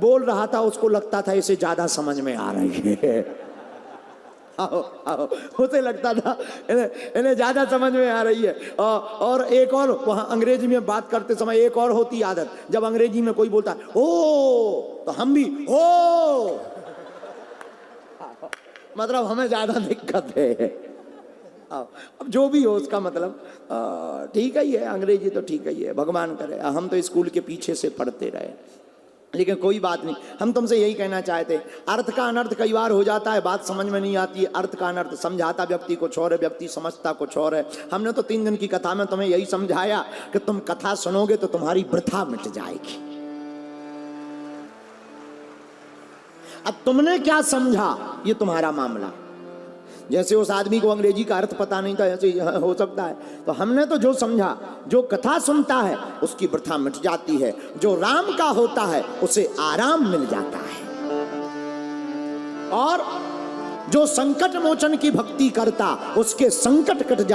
बोल रहा था उसको लगता था इसे ज्यादा समझ में आ रही है, उसे लगता था इन्हें ज्यादा समझ में आ रही है। और एक और वहां अंग्रेजी में बात करते समय एक और होती आदत, जब अंग्रेजी में कोई बोलता है ओ तो हम भी ओ, मतलब हमें ज्यादा दिक्कत है। अब जो भी हो उसका मतलब ठीक ही है, अंग्रेजी तो ठीक ही है, भगवान करे। हम तो स्कूल के पीछे से पढ़ते रहे, लेकिन कोई बात नहीं। हम तुमसे यही कहना चाहते, अर्थ का अनर्थ कई बार हो जाता है, बात समझ में नहीं आती है। अर्थ का अनर्थ समझाता व्यक्ति कुछ और है, व्यक्ति समझता कुछ और है। हमने तो 3 दिन की कथा में तुम्हें यही समझाया कि तुम कथा सुनोगे तो तुम्हारी वृथा मिट जाएगी। अब तुमने क्या समझा ये तुम्हारा मामला। जैसे उस आदमी को अंग्रेजी का अर्थ पता नहीं था, ऐसे हो सकता है। तो हमने तो जो समझा, जो कथा सुनता है उसकी वृथा मिट जाती है, जो राम का होता है उसे आराम मिल जाता है, और जो संकट मोचन की भक्ति करता उसके संकट कट जाते।